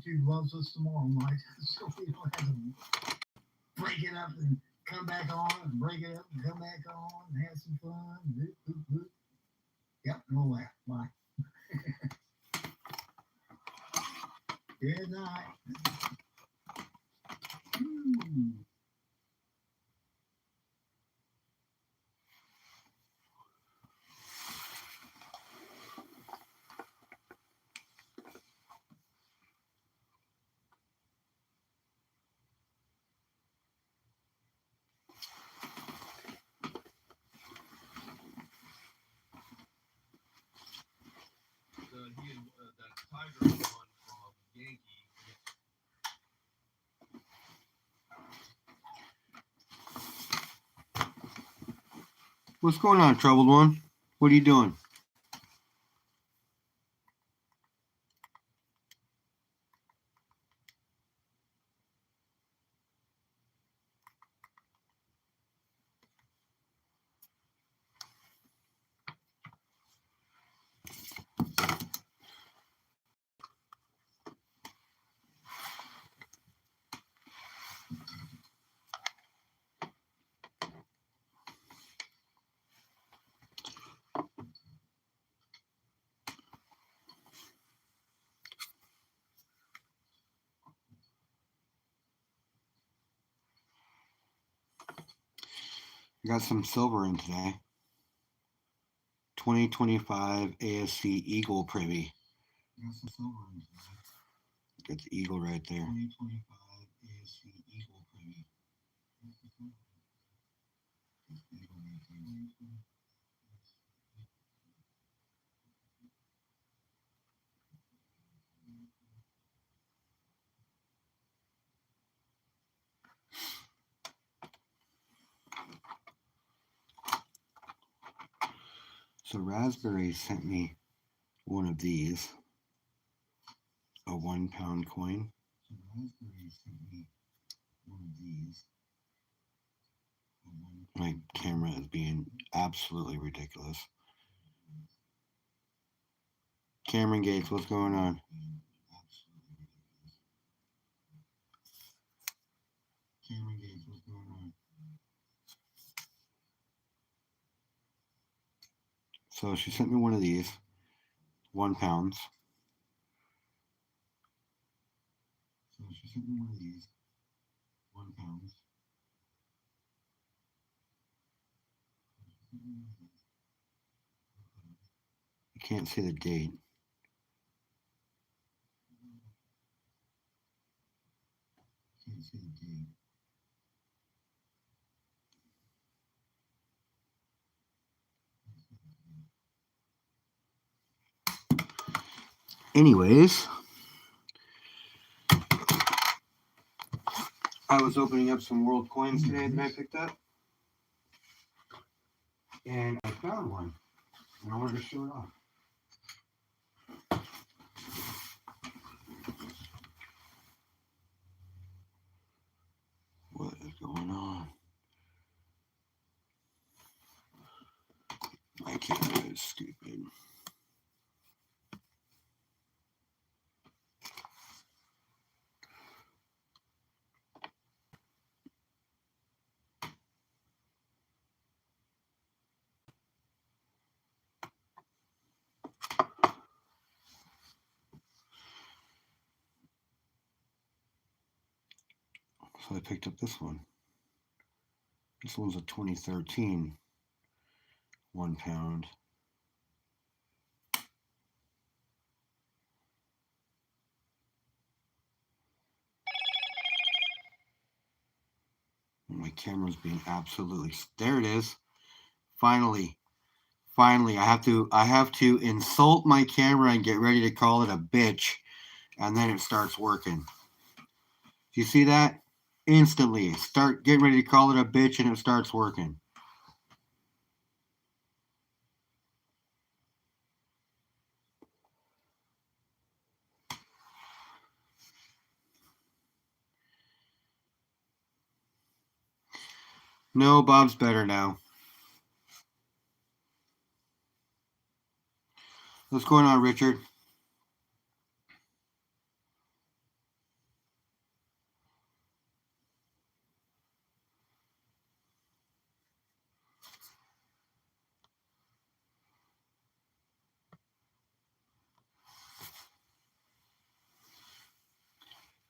YouTube loves us tomorrow night, so we don't have to break it up and come back on and break it up and come back on and have some fun. Boop, boop, boop. Yep, no laugh. Bye. Good night. That Tiger one from Yankee. What's going on, troubled one? What are you doing? I got some silver in today. 2025 ASC Eagle Privy. I got some silver in today. Got the eagle right there. 2025 ASC Eagle Privy. Eagle right there. So Raspberry sent me one of these, a 1 pound coin. So Raspberry sent me one of these. My camera is being absolutely ridiculous. Cameron Gates, what's going on? Cameron Gates, what's going on? So she sent me one of these, 1 pounds. So she sent me one of these, 1 pounds. You can't see the date. Can't see the date. Anyways, I was opening up some world coins today that I picked up, and I found one, and I wanted to show it off. What is going on? My camera is stupid. So I picked up this one. This one's a 2013 1 pound. My camera's being absolutely. There it is. Finally, I have to insult my camera and get ready to call it a bitch, and then it starts working. Do you see that? Instantly, start getting ready to call it a bitch, and it starts working. No, Bob's better now. What's going on, Richard?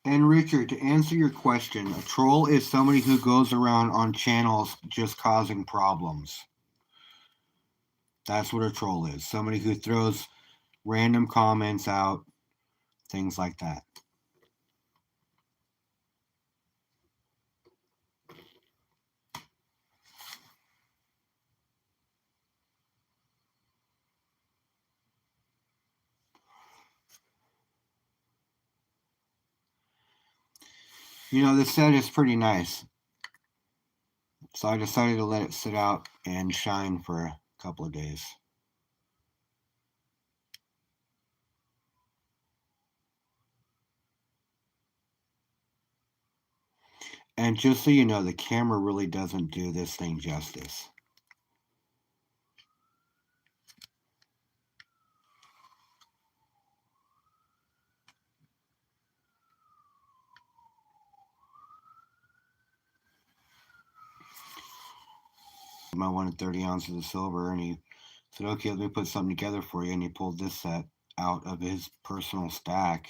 And Richard, to answer your question, a troll is somebody who goes around on channels just causing problems. That's what a troll is. Somebody who throws random comments out, things like that. You know, the set is pretty nice. So I decided to let it sit out and shine for a couple of days. And just so you know, the camera really doesn't do this thing justice. I wanted 30 ounces of silver, and he said, okay, let me put something together for you. And he pulled this set out of his personal stack.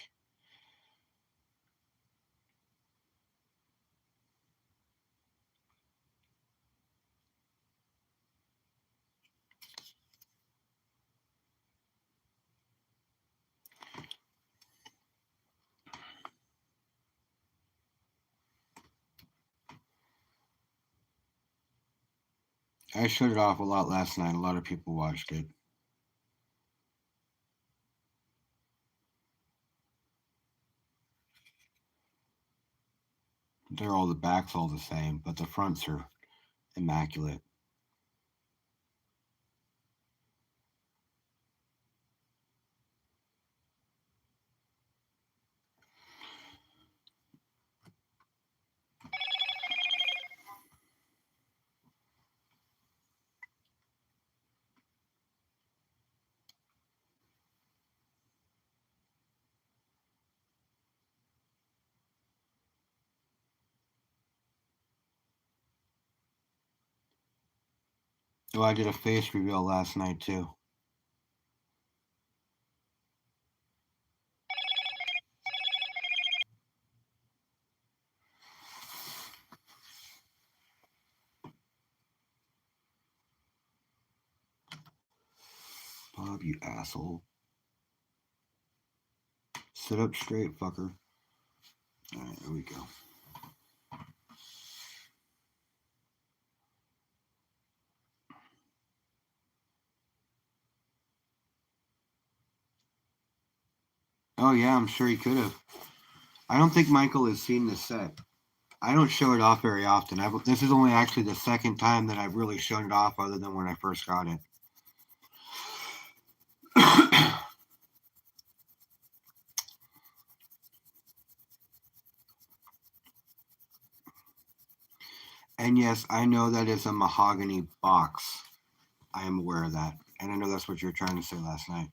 I showed it off a lot last night. A lot of people watched it. They're all, the backs all the same, but the fronts are immaculate. Oh, I did a face reveal last night too. Bob, you asshole. Sit up straight, fucker. Alright, here we go. Oh yeah, I'm sure he could have. I don't think Michael has seen this set. I don't show it off very often. This is only actually the second time that I've really shown it off, other than when I first got it. And yes, I know that is a mahogany box. I am aware of that. And I know that's what you were trying to say last night.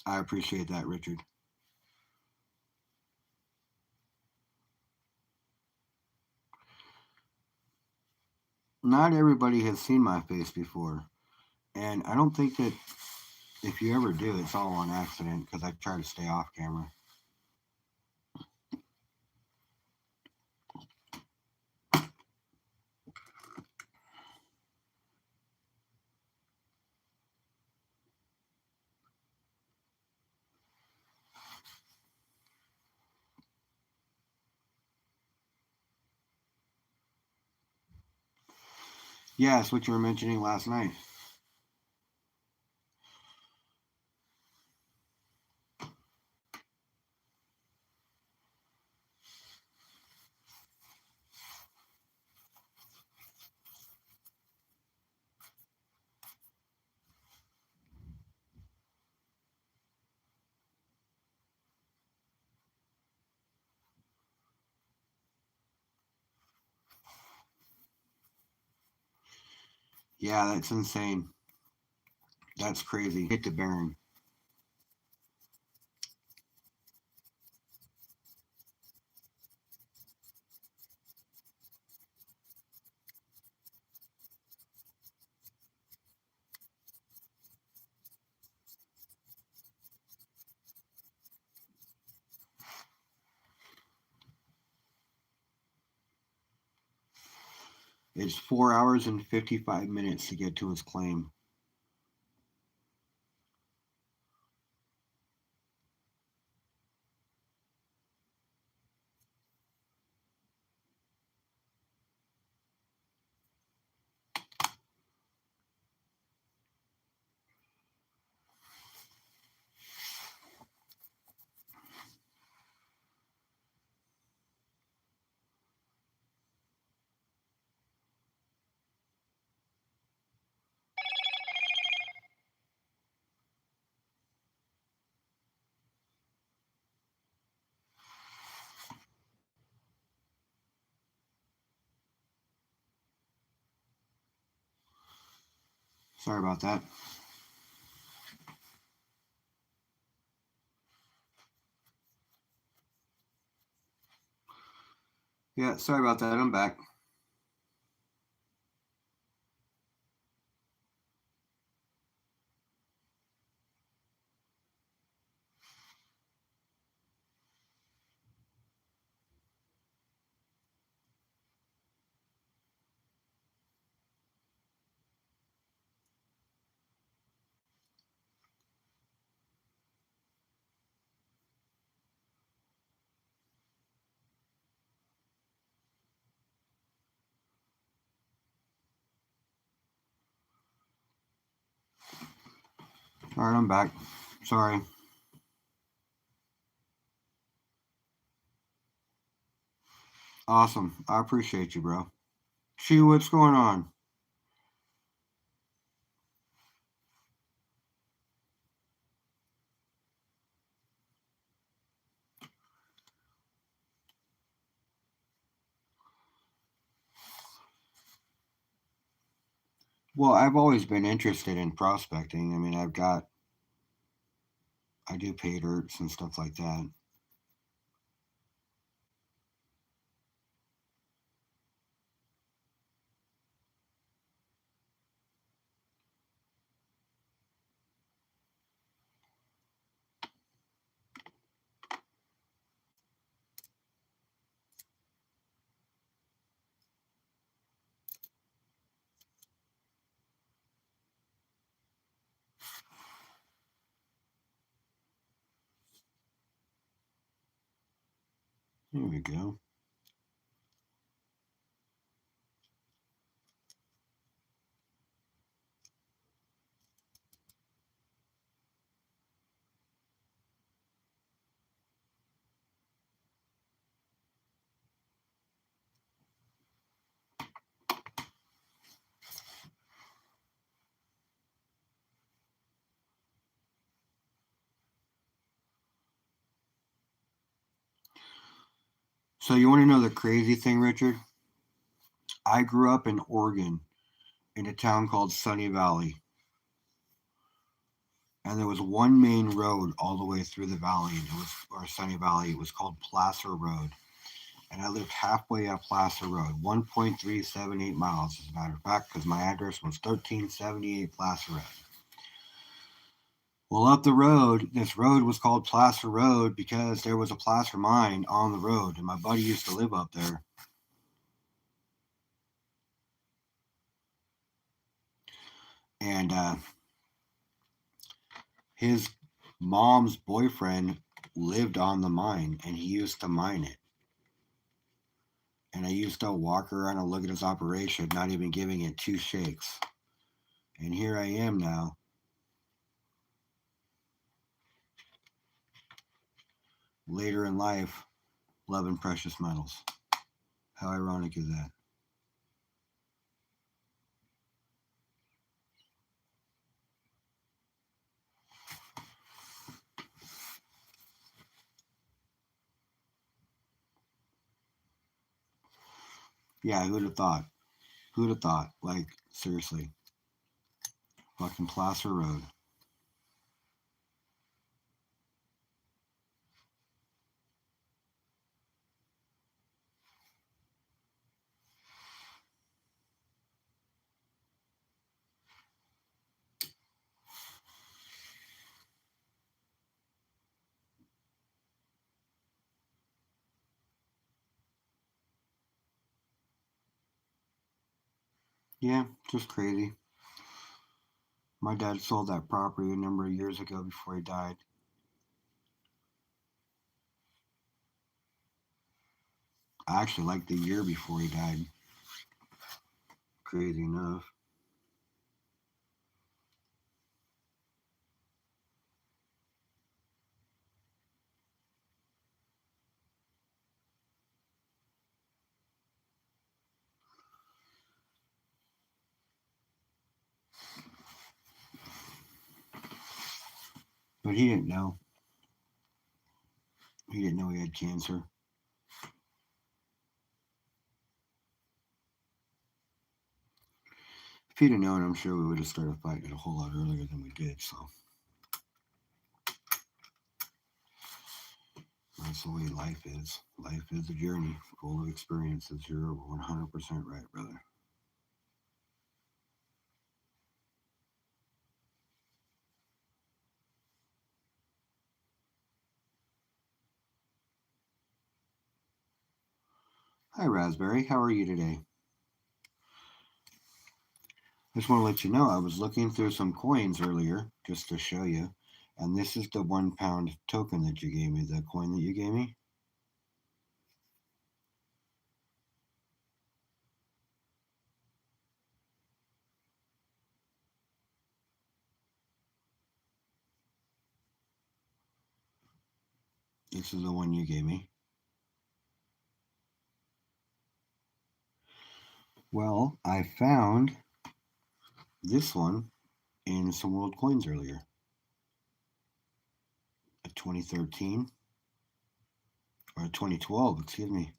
I appreciate that, Richard. Not everybody has seen my face before. And I don't think that if you ever do, it's all on accident, because I try to stay off camera. Yeah, it's what you were mentioning last night. Yeah, that's insane. That's crazy. Hit the Baron. It's 4 hours and 55 minutes to get to his claim. Sorry about that. Yeah, sorry about that. I'm back. All right, I'm back. Sorry. Awesome. I appreciate you, bro. She, what's going on? Well, I've always been interested in prospecting. I mean, I do pay dirts and stuff like that. Here we go. So, you want to know the crazy thing, Richard? I grew up in Oregon in a town called Sunny Valley. And there was one main road all the way through the valley, and it was, or Sunny Valley. It was called Placer Road. And I lived halfway up Placer Road, 1.378 miles, as a matter of fact, because my address was 1378 Placer Road. Well, up the road, this road was called Placer Road because there was a placer mine on the road, and my buddy used to live up there. And his mom's boyfriend lived on the mine, and he used to mine it. And I used to walk around and look at his operation, not even giving it two shakes. And here I am now, later in life, loving precious metals. How ironic is that? Yeah, who'd have thought? Who'd have thought? Like, seriously. Fucking Placer Road. Yeah, just crazy. My dad sold that property a number of years ago before he died. Actually, like the year before he died. Crazy enough. But he didn't know. He didn't know he had cancer. If he'd have known, I'm sure we would have started fighting it a whole lot earlier than we did. So that's the way life is. Life is a journey full of experiences. You're 100% right, brother. Hi, Raspberry. How are you today? I just want to let you know I was looking through some coins earlier just to show you. And this is the £1 token that you gave me, the coin that you gave me. This is the one you gave me. Well, I found this one in some old coins earlier. A 2013 or a 2012, excuse me.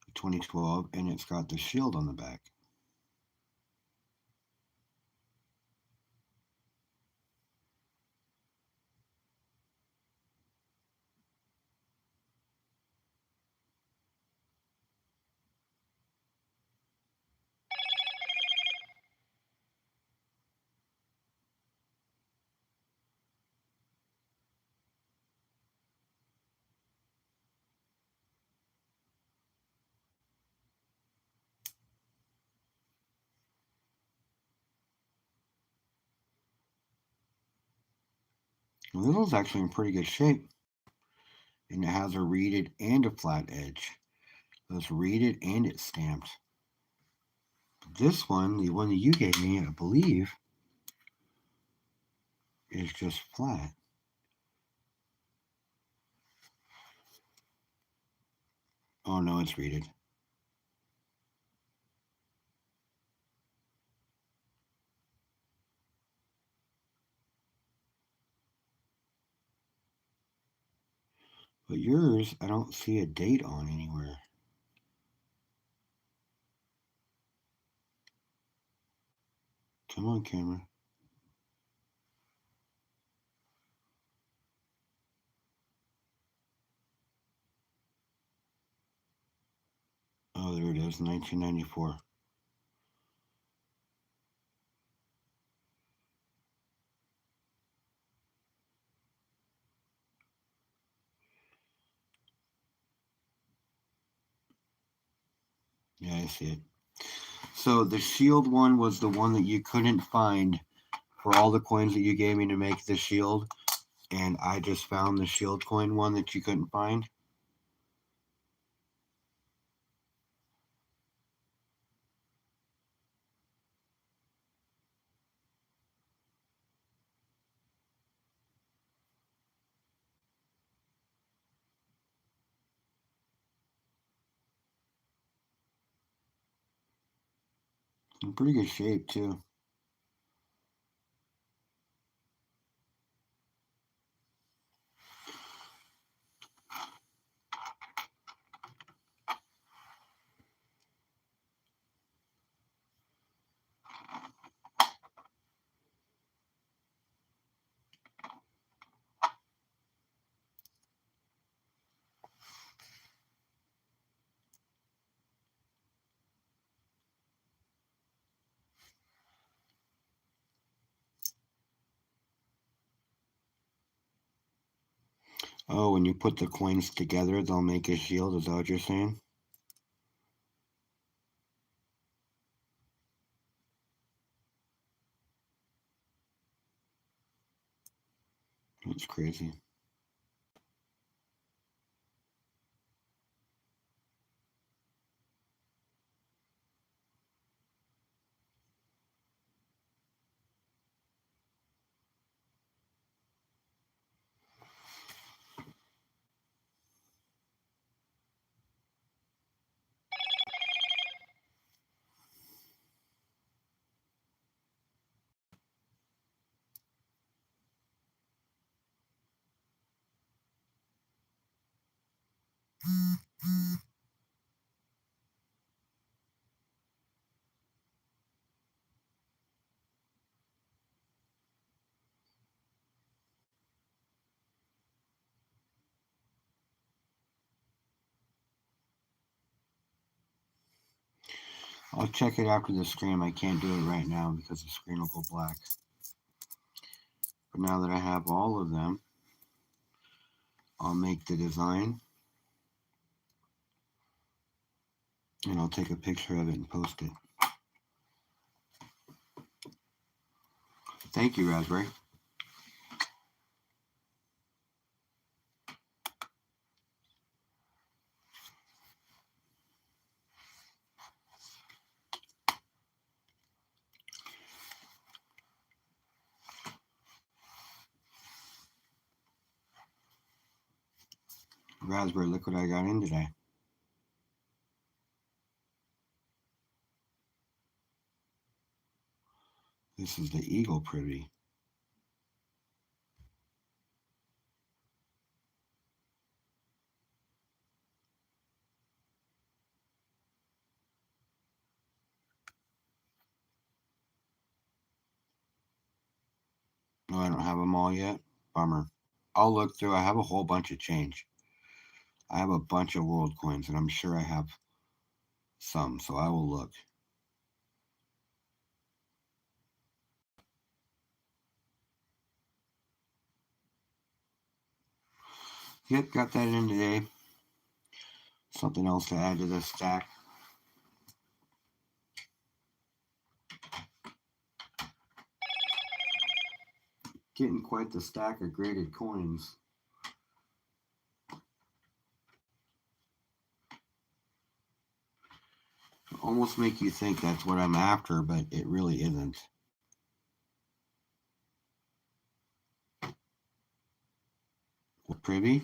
A 2012, and it's got the shield on the back. Well, this one's actually in pretty good shape. And it has a reeded and a flat edge. So it's reeded and it's stamped. This one, the one that you gave me, I believe, is just flat. Oh no, it's reeded. But yours, I don't see a date on anywhere. Come on, camera. Oh, there it is, 1994. Yeah, I see it. So the shield one was the one that you couldn't find for all the coins that you gave me to make the shield. And I just found the shield coin one that you couldn't find. In pretty good shape, too. Oh, when you put the coins together, they'll make a shield. Is that what you're saying? It's crazy. I'll check it after the stream. I can't do it right now because the screen will go black. But now that I have all of them, I'll make the design and I'll take a picture of it and post it. Thank you, Raspberry. Raspberry, look what I got in today. This is the Eagle Privy. No, I don't have them all yet. Bummer. I'll look through. I have a whole bunch of change. I have a bunch of world coins, and I'm sure I have some, so I will look. Yep, got that in today. Something else to add to this stack. Getting quite the stack of graded coins. Almost make you think that's what I'm after, but it really isn't. Privy.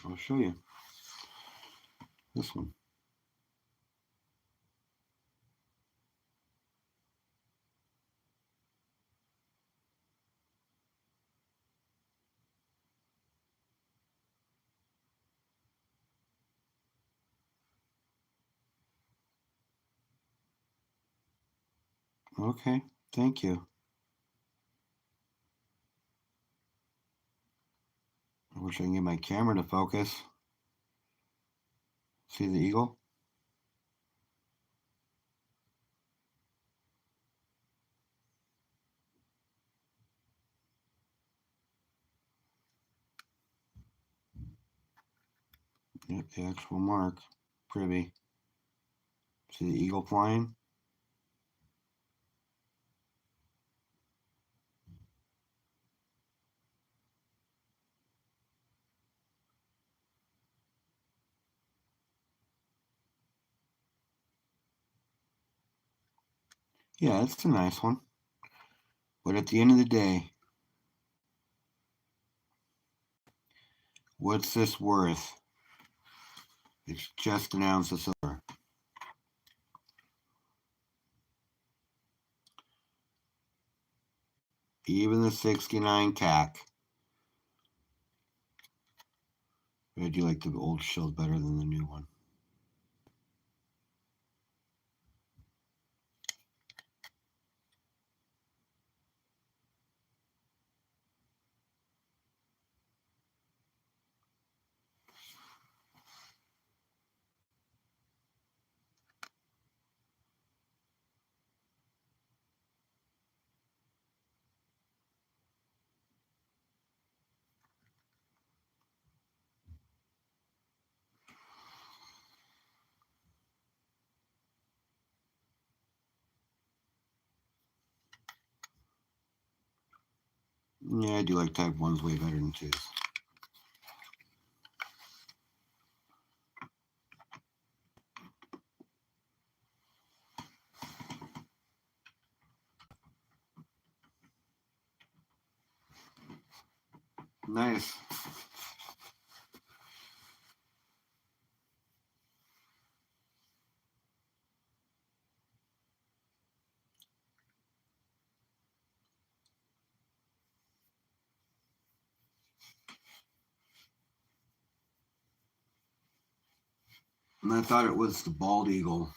I'll show you. This one. Okay, thank you. I wish I can get my camera to focus. See the eagle? Yep, the actual mark. Privy. See the eagle flying? Yeah, it's a nice one. But at the end of the day, what's this worth? It's just an ounce of silver. Even the 69 CAC. But I do like the old shield better than the new one. Yeah, I do like type 1s way better than 2s. Nice. And I thought it was the bald eagle.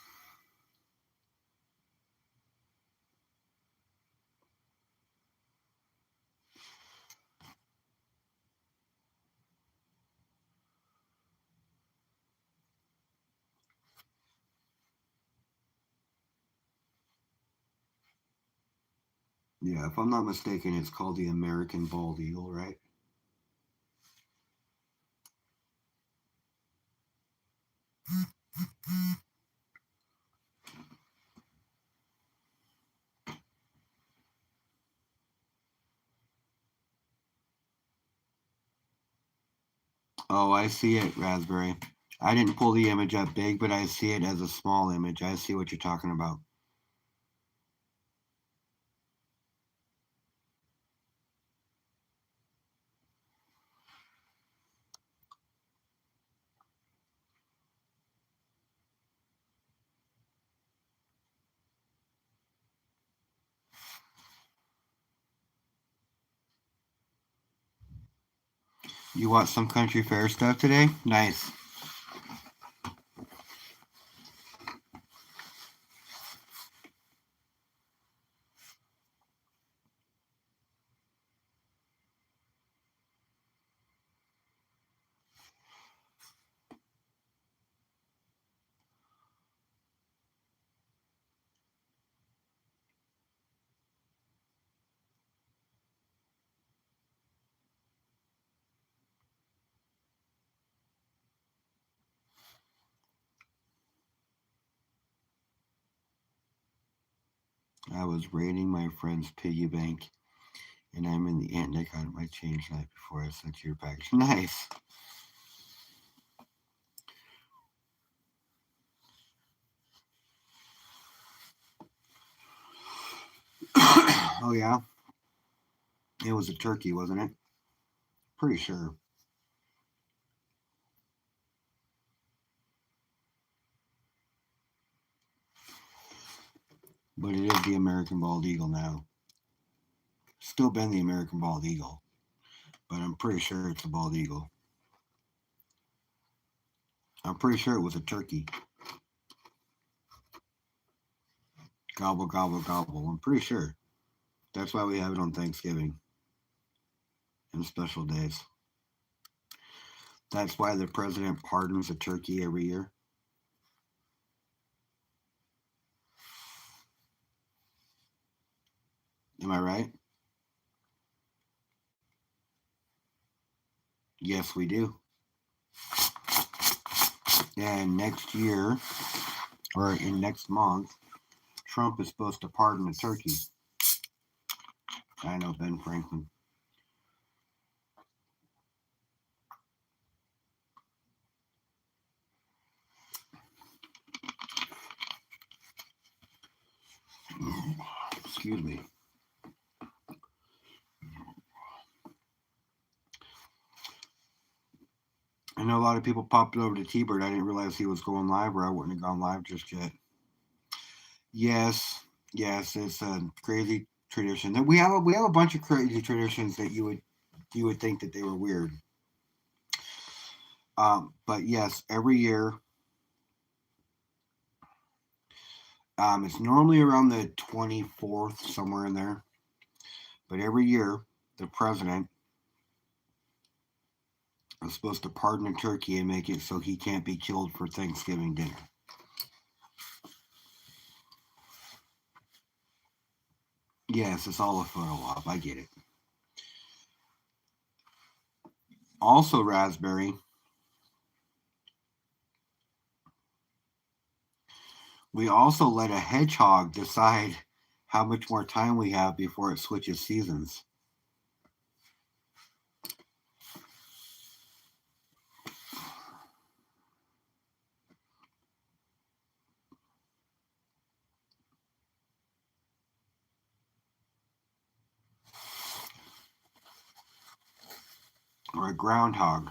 Yeah, if I'm not mistaken, it's called the American bald eagle, right? Oh, I see it, Raspberry. I didn't pull the image up big, but I see it as a small image. I see what you're talking about. You watch some country fair stuff today? Nice. I was raiding my friend's piggy bank, and I'm in the ant deck on my change night before I sent you your package. Nice. Oh, yeah? It was a turkey, wasn't it? Pretty sure. But it is the American bald eagle now. Still been the American bald eagle, but I'm pretty sure it's a bald eagle. I'm pretty sure it was a turkey. Gobble, gobble, gobble. I'm pretty sure. That's why we have it on Thanksgiving and special days. That's why the president pardons a turkey every year. Am I right? Yes, we do. And next year, or in next month, Trump is supposed to pardon a turkey. I know, Ben Franklin. Excuse me. I know a lot of people popped over to T-Bird. I didn't realize he was going live, or I wouldn't have gone live just yet. Yes, yes, it's a crazy tradition. That we have a bunch of crazy traditions that you would think that they were weird. But yes, every year, it's normally around the 24th, somewhere in there. But every year, the president is supposed to pardon a turkey and make it so he can't be killed for Thanksgiving dinner. Yes, it's all a photo op. I get it. Also, Raspberry, we also let a hedgehog decide how much more time we have before it switches seasons. or a groundhog.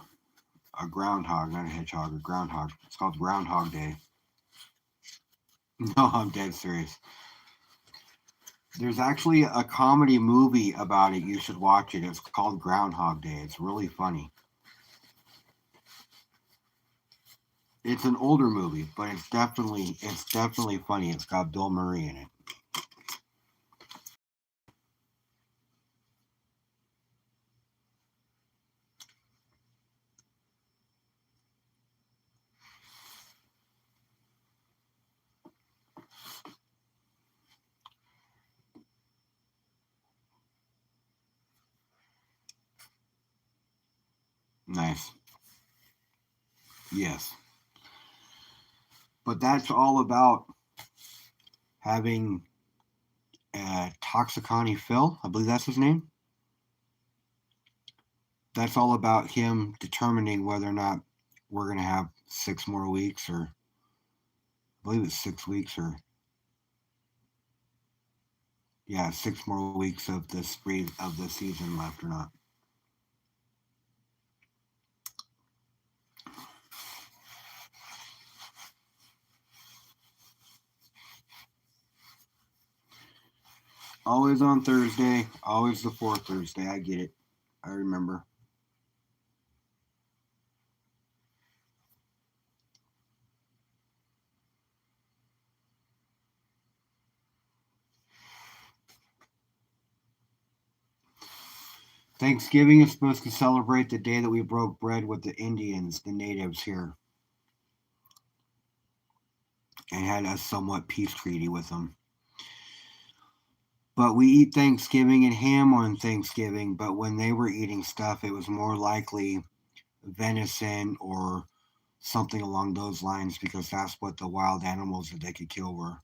A groundhog, not a hedgehog, a groundhog. It's called Groundhog Day. No, I'm dead serious. There's actually a comedy movie about it. You should watch it. It's called Groundhog Day. It's really funny. It's an older movie, but it's definitely funny. It's got Bill Murray in it. Nice. Yes. But that's all about having Toxicani Phil. I believe that's his name. That's all about him determining whether or not we're going to have 6 more weeks, or I believe it's 6 weeks, or yeah, 6 more weeks of the season left or not. Always on Thursday, always the fourth Thursday. I get it. I remember. Thanksgiving is supposed to celebrate the day that we broke bread with the Indians, the natives here, and had a somewhat peace treaty with them. But we eat Thanksgiving and ham on Thanksgiving, but when they were eating stuff, it was more likely venison or something along those lines, because that's what the wild animals that they could kill were.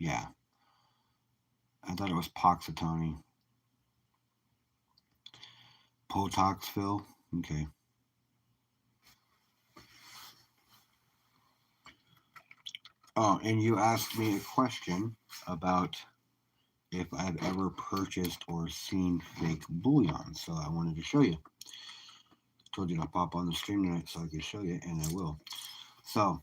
Yeah. I thought it was Poxitani. Potoxville? Okay. Oh, and you asked me a question about if I've ever purchased or seen fake bullion. So I wanted to show you. I told you to pop on the stream tonight so I could show you, and I will. So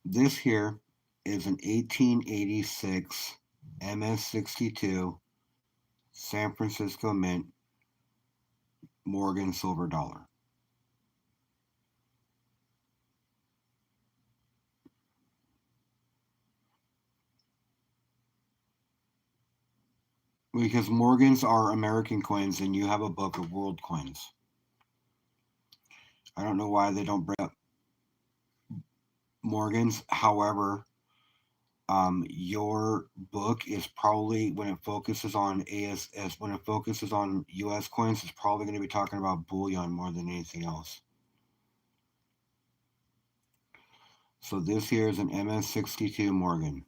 this here is an 1886 MS62 San Francisco Mint Morgan silver dollar. Because Morgans are American coins and you have a book of world coins. I don't know why they don't bring up Morgans. However, your book is probably, when it focuses on ASS, when it focuses on US coins, it's probably going to be talking about bullion more than anything else. So this here is an MS62 Morgan,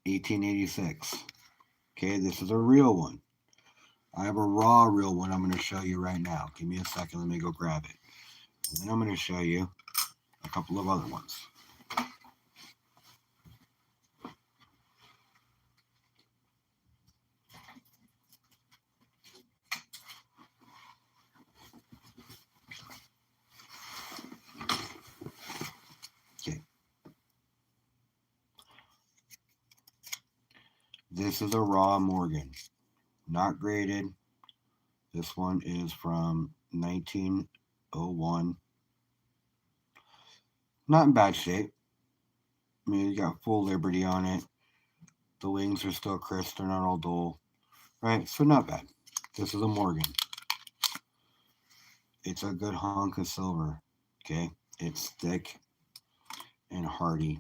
1886. Okay, this is a real one. I have a raw real one I'm going to show you right now. Give me a second, let me go grab it. And then I'm going to show you a couple of other ones. Okay. This is a raw Morgan, not graded. This one is from 1901. Not in bad shape. I mean, you got full Liberty on it. The wings are still crisp. They're not all dull. Right? So not bad. This is a Morgan. It's a good hunk of silver. Okay? It's thick and hardy.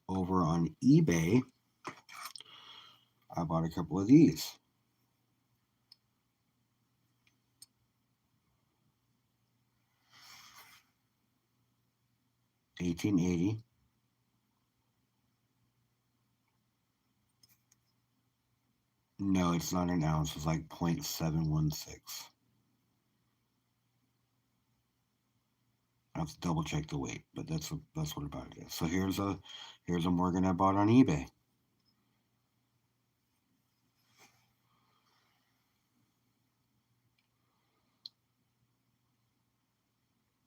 Over on eBay, I bought a couple of these. 1880. No, it's not an ounce. It's like 0.716. I have to double check the weight, but that's what about it is. So here's a Morgan I bought on eBay.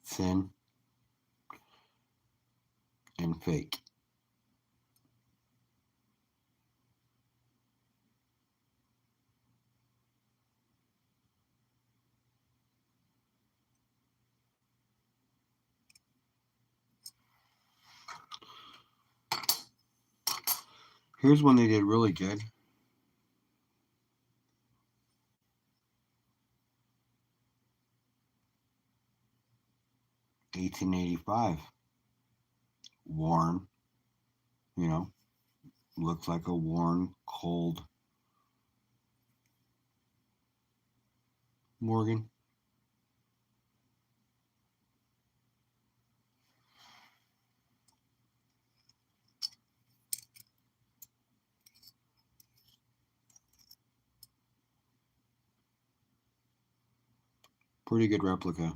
Thin and fake. Here's one they did really good. $18.85. Worn, you know, looks like a worn, cold Morgan. Pretty good replica.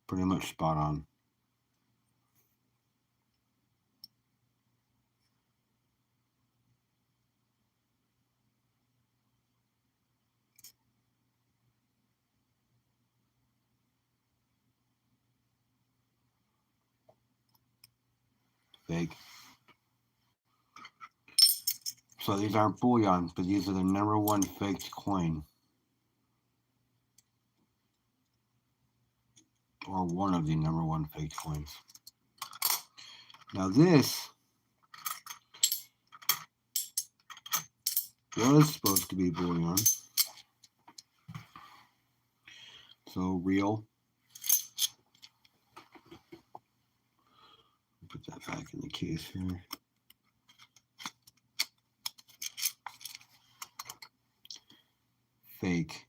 Pretty much spot on. Fake. So these aren't bullion, but these are the #1 faked coin. Or one of the #1 faked coins. Now this was supposed to be bullion. So real. Put that back in the case here. Fake.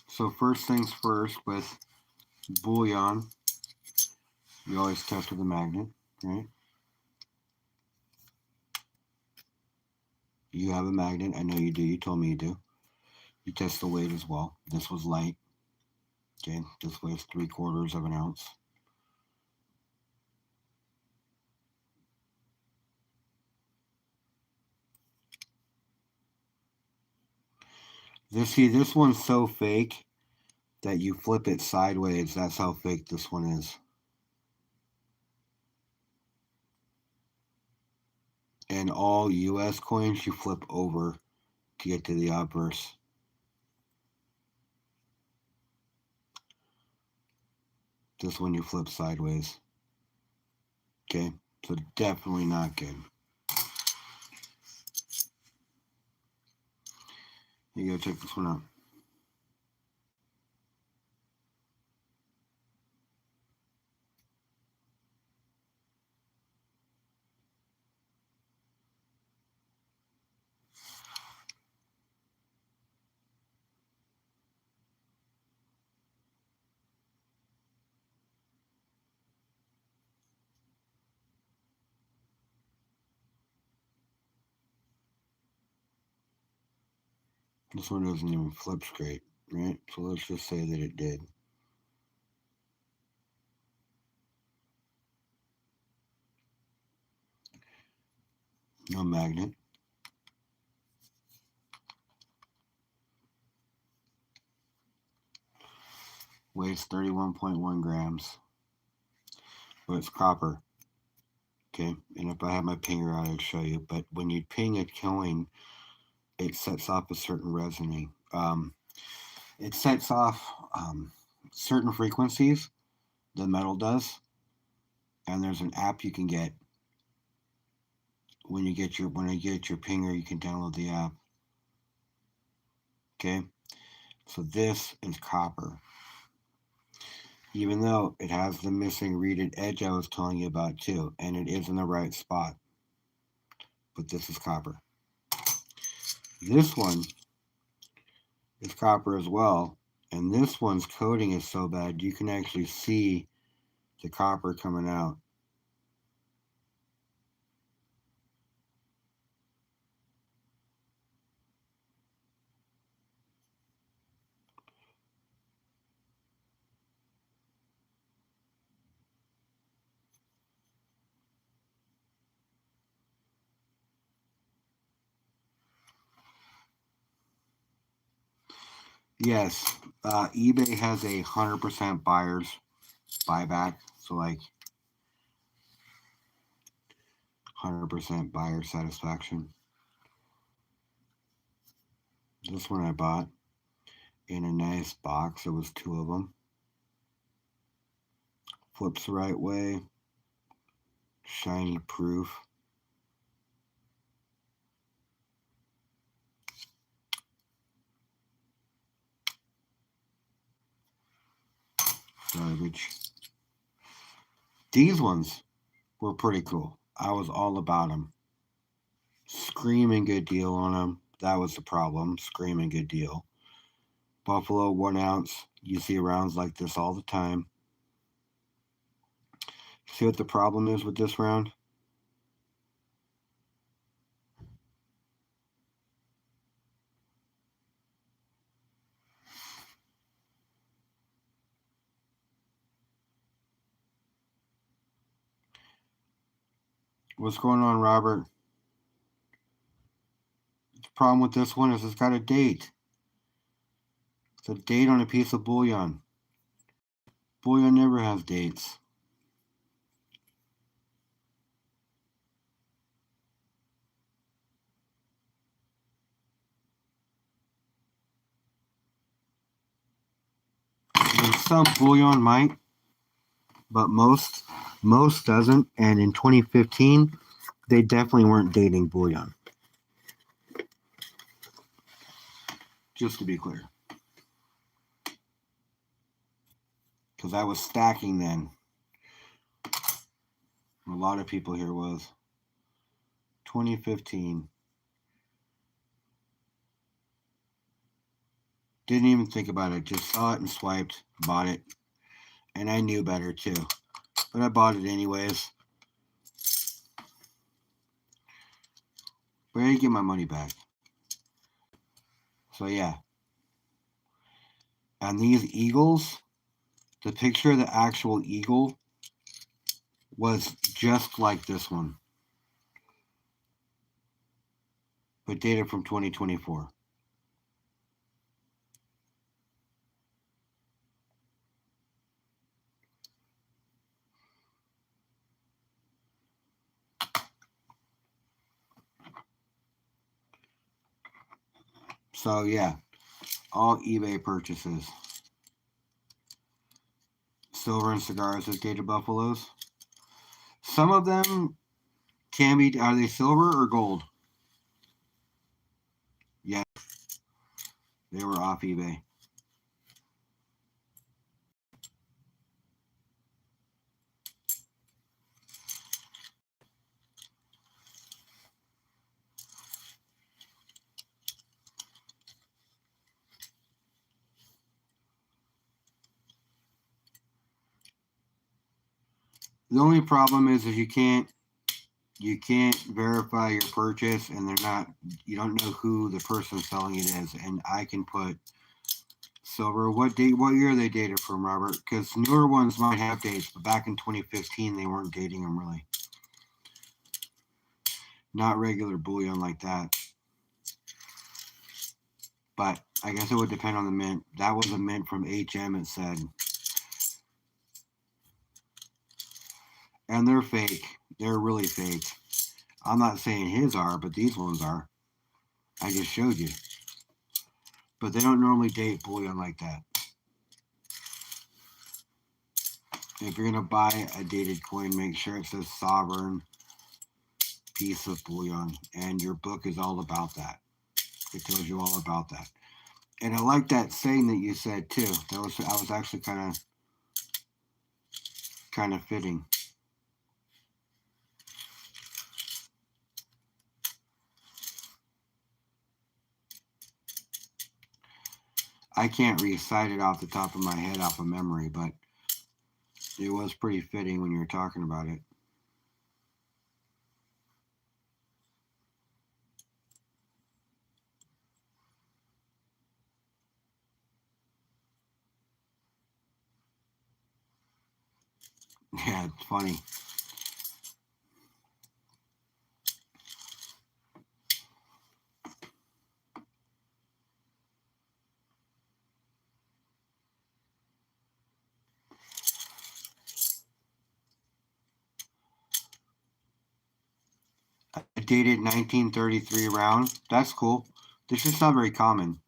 So first things first, with bullion, you always test with a magnet, right? You have a magnet. I know you do. You told me you do. You test the weight as well. This was light. Okay, this weighs 3/4 of an ounce. This one's so fake that you flip it sideways. That's how fake this one is. And all US coins you flip over to get to the obverse. This one you flip sideways. Okay, so definitely not good. You gotta check this one out. This one doesn't even flip straight, right? So let's just say that it did. No magnet. Weighs 31.1 grams. But it's copper. Okay, and if I had my pinger out, I'd show you. But when you ping a coin, it sets off a certain resonance. It sets off certain frequencies. The metal does, and there's an app you can get. When you get your pinger, you can download the app. Okay, so this is copper. Even though it has the missing reeded edge I was telling you about too, and it is in the right spot. But this is copper. This one is copper as well. And this one's coating is so bad you can actually see the copper coming out. Yes, eBay has a 100% buyers buyback. So like 100% buyer satisfaction. This one I bought in a nice box. There was 2 of them. Flips the right way. Shiny proof. Garbage. These ones were pretty cool. I was all about them. Screaming good deal on them. That was the problem. Screaming good deal. Buffalo 1 ounce. You see rounds like this all the time. See what the problem is with this round? What's going on, Robert? The problem with this one is it's got a date. It's a date on a piece of bullion. Bullion never has dates. And some bullion might, but most doesn't. And in 2015, they definitely weren't dating bullion. Just to be clear. Because I was stacking then. A lot of people here was. 2015. Didn't even think about it. Just saw it and swiped. Bought it. And I knew better too. But I bought it anyways. Ready to get my money back. So yeah. And these eagles, the picture of the actual eagle was just like this one. But dated from 2024. So yeah, all eBay purchases. Silver and cigars with dated buffaloes. Some of them can be, are they silver or gold? Yes, they were off eBay. The only problem is you can't verify your purchase, and you don't know who the person selling it is. And I can put silver. What year are they dated from, Robert? Because newer ones might have dates, but back in 2015 they weren't dating them really. Not regular bullion like that. But I guess it would depend on the mint. That was a mint from HM, it said. And they're fake. They're really fake. I'm not saying his are, but these ones are. I just showed you. But they don't normally date bullion like that. If you're going to buy a dated coin, make sure it says sovereign piece of bullion. And your book is all about that. It tells you all about that. And I like that saying that you said too. I was actually kind of fitting. I can't recite it off the top of my head off of memory, but it was pretty fitting when you were talking about it. Yeah, it's funny. A dated 1933 round. That's cool. This is not very common.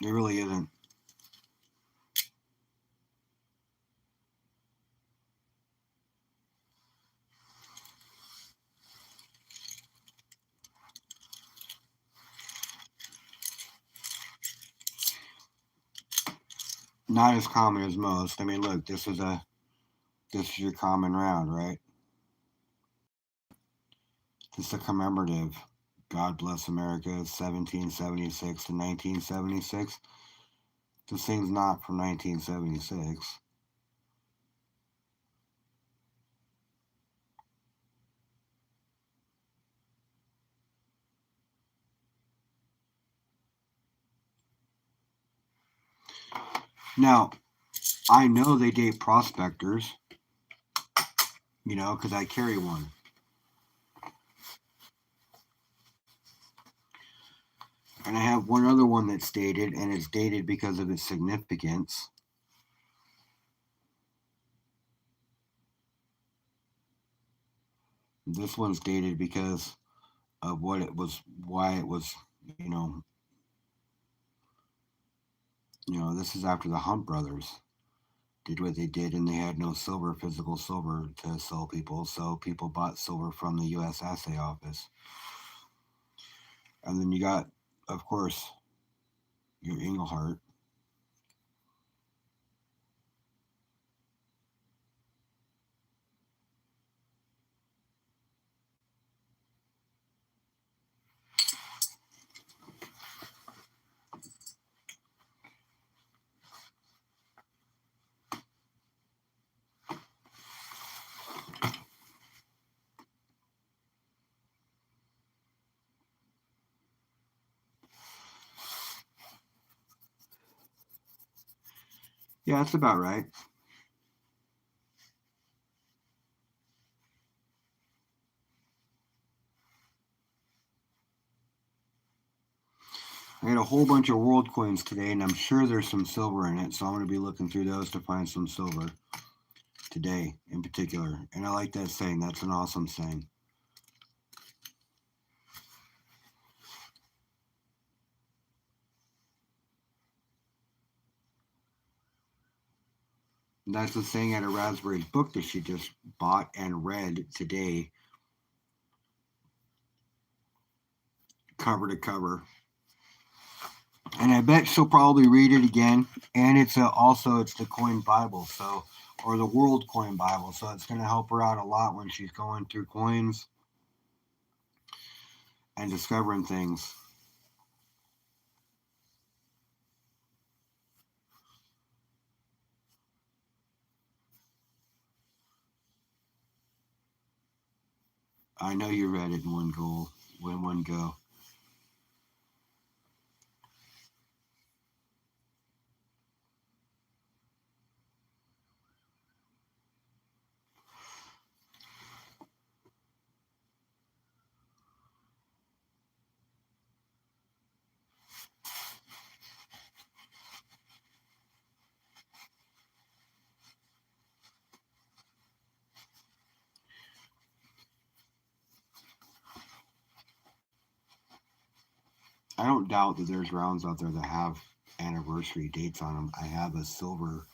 It really isn't. Not as common as most. I mean, look, this is your common round, right? This is a commemorative. God bless America, 1776 to 1976. This thing's not from 1976. Now, I know they date prospectors, because I carry one. And I have one other one that's dated, and it's dated because of its significance. This one's dated because of what it was, why it was, this is after the Hunt brothers did what they did, and they had no silver, physical silver to sell people, so people bought silver from the U.S. Assay Office. And then you got, of course, your Engelhart. Yeah, that's about right. I got a whole bunch of world coins today, and I'm sure there's some silver in it, so I'm going to be looking through those to find some silver today in particular. And I like that saying. That's an awesome saying. And that's the saying out of Raspberry's book that she just bought and read today, cover to cover. And I bet she'll probably read it again. And it's the Coin Bible, or the World Coin Bible, so it's going to help her out a lot when she's going through coins and discovering things. I know you read it in one go. I don't doubt that there's rounds out there that have anniversary dates on them. I have a silver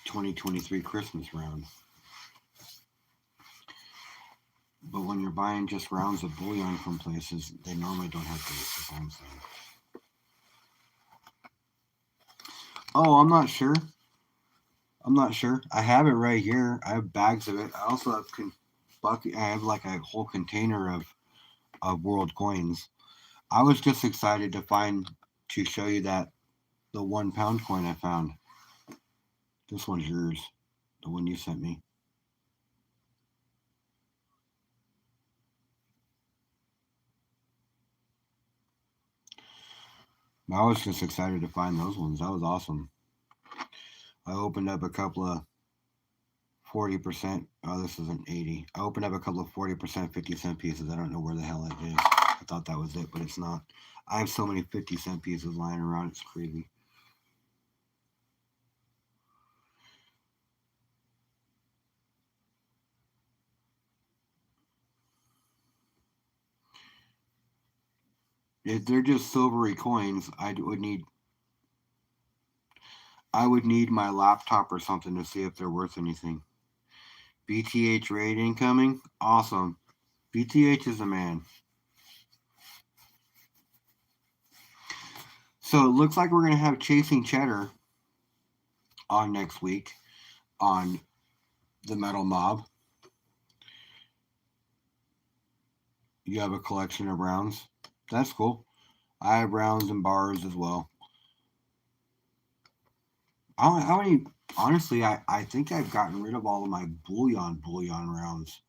2023 Christmas round. But when you're buying just rounds of bullion from places, they normally don't have dates, is what I'm saying. Oh, I'm not sure. I have it right here. I have bags of it. I also have I have like a whole container of world coins. I was just excited to show you that the 1 pound coin I found. This one's yours. The one you sent me. I was just excited to find those ones. That was awesome. I opened up a couple of 40%. Oh, this isn't 80. I opened up a couple of 40% 50-cent pieces. I don't know where the hell it is. I thought that was it, but it's not. I have so many 50-cent pieces lying around. It's crazy. If they're just silvery coins, I would need my laptop or something to see if they're worth anything. BTH raid incoming. Awesome. BTH is a man. So it looks like we're going to have Chasing Cheddar on next week on the Metal Mob. You have a collection of rounds. That's cool. I have rounds and bars as well. How many? Honestly, I think I've gotten rid of all of my bullion rounds.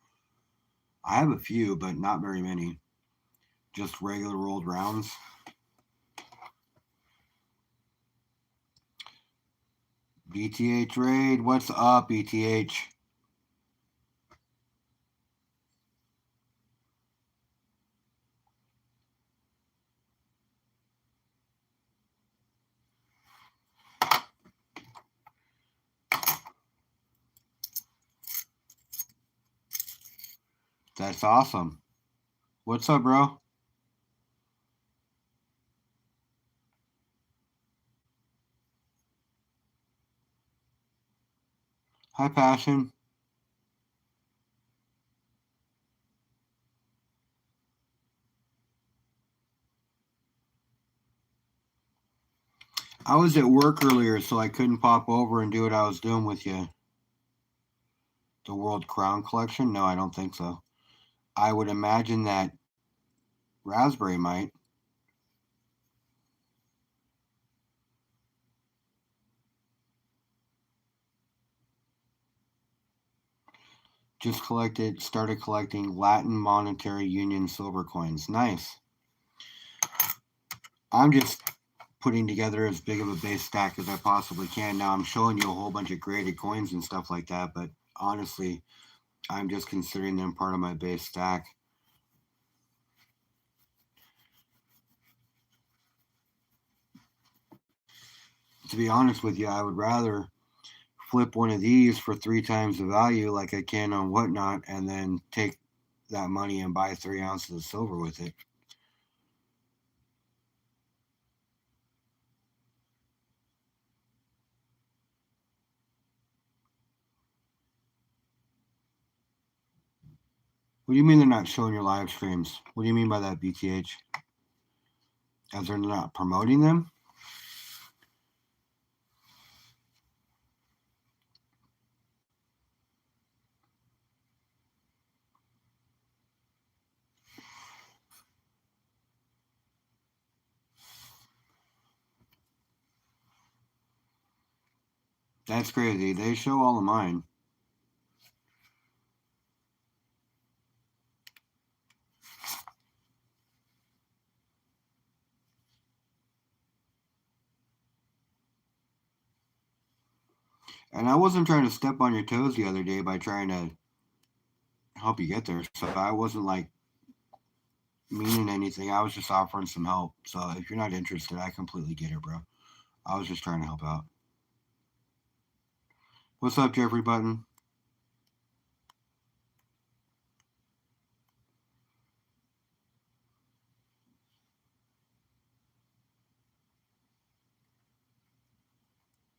I have a few, but not very many. Just regular old rounds. BTH raid. What's up, BTH? That's awesome. What's up, bro? Hi, Passion. I was at work earlier, so I couldn't pop over and do what I was doing with you. The World Crown Collection? No, I don't think so. I would imagine that Raspberry might. Just started collecting Latin Monetary Union silver coins. Nice. I'm just putting together as big of a base stack as I possibly can. Now I'm showing you a whole bunch of graded coins and stuff like that, but honestly, I'm just considering them part of my base stack. To be honest with you, I would rather flip one of these for 3 times the value like I can on Whatnot and then take that money and buy 3 ounces of silver with it. What do you mean they're not showing your live streams? What do you mean by that, BTH? As they're not promoting them? That's crazy. They show all of mine. And I wasn't trying to step on your toes the other day by trying to help you get there. So I wasn't like meaning anything. I was just offering some help. So if you're not interested, I completely get it, bro. I was just trying to help out. What's up, Jeffrey Button?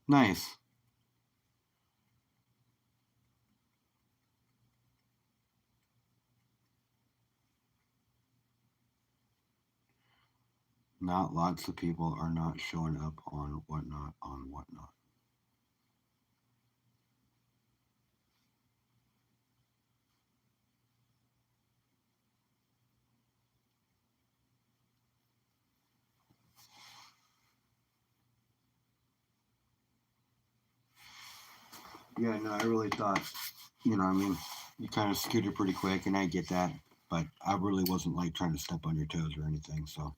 Nice. Not lots of people are not showing up on Whatnot. Yeah, no, I really thought, you know, I mean, you kind of scooted pretty quick, and I get that, but I really wasn't like trying to step on your toes or anything. So,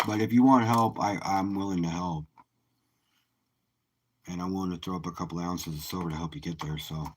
but if you want help, I'm willing to help, and I'm willing to throw up a couple ounces of silver to help you get there. So,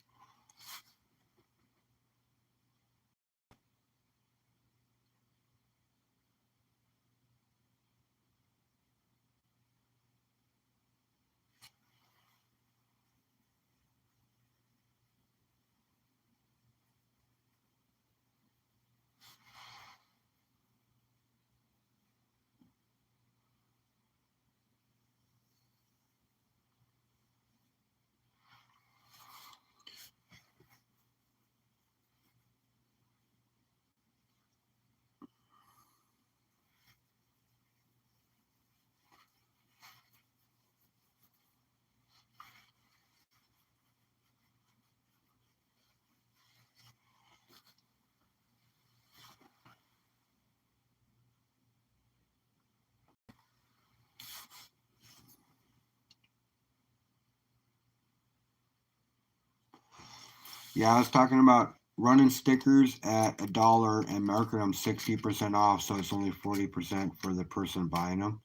yeah, I was talking about running stickers at $1 and marking them 60% off, so it's only 40% for the person buying them,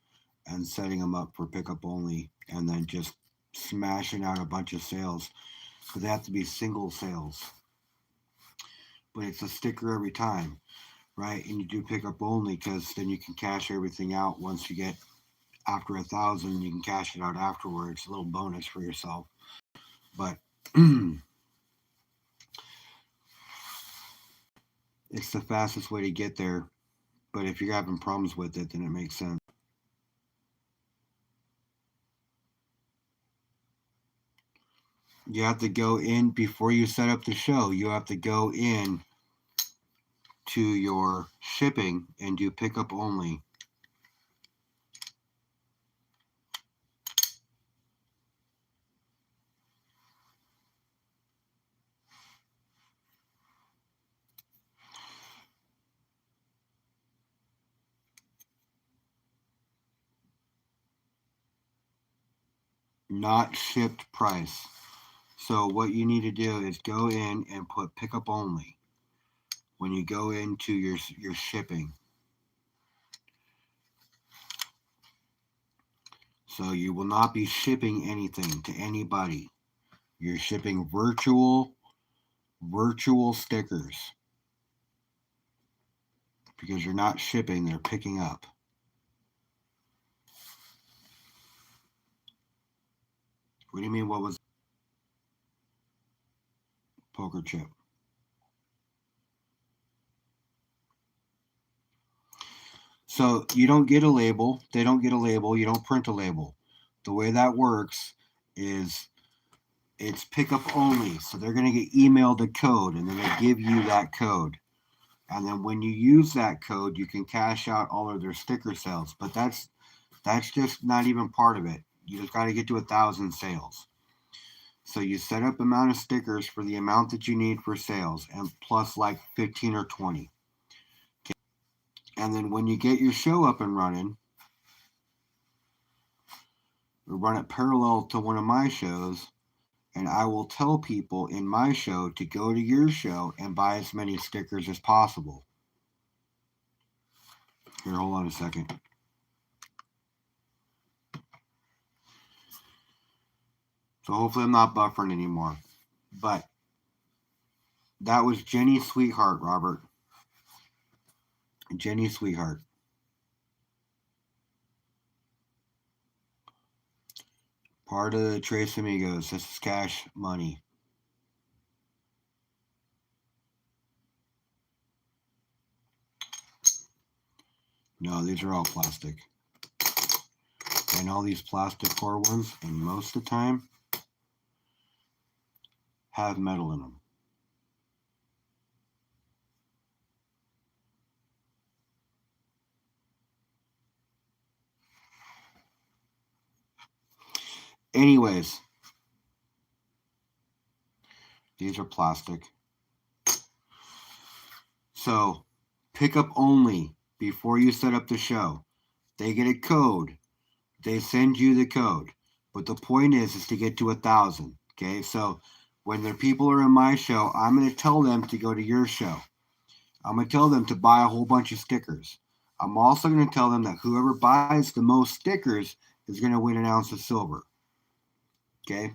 and setting them up for pickup only, and then just smashing out a bunch of sales because they have to be single sales. But it's a sticker every time, right? And you do pickup only because then you can cash everything out once you get after 1,000. You can cash it out afterwards, a little bonus for yourself. But it's the fastest way to get there. But if you're having problems with it, then it makes sense. You have to go in before you set up the show. You have to go in to your shipping and do pickup only. Not shipped price. So what you need to do is go in and put pickup only when you go into your shipping. So you will not be shipping anything to anybody. You're shipping virtual stickers because you're not shipping, they're picking up. What do you mean? What was poker chip? So you don't get a label. They don't get a label. You don't print a label. The way that works is it's pickup only. So they're going to get emailed a code, and then they give you that code. And then when you use that code, you can cash out all of their sticker sales. But that's just not even part of it. You just got to get to 1,000 sales. So you set up amount of stickers for the amount that you need for sales, and plus like 15 or 20. And then when you get your show up and running, we run it parallel to one of my shows, and I will tell people in my show to go to your show and buy as many stickers as possible. Here, hold on a second. So hopefully I'm not buffering anymore. But that was Jenny Sweetheart, Robert. Jenny Sweetheart. Part of the Tres Amigos. This is cash money. No, these are all plastic. And all these plastic core ones, and most of the time, have metal in them. Anyways, these are plastic. So, pick up only before you set up the show. They get a code. They send you the code. But the point is to get to 1,000. Okay, so when the people are in my show, I'm going to tell them to go to your show. I'm going to tell them to buy a whole bunch of stickers. I'm also going to tell them that whoever buys the most stickers is going to win an ounce of silver. Okay?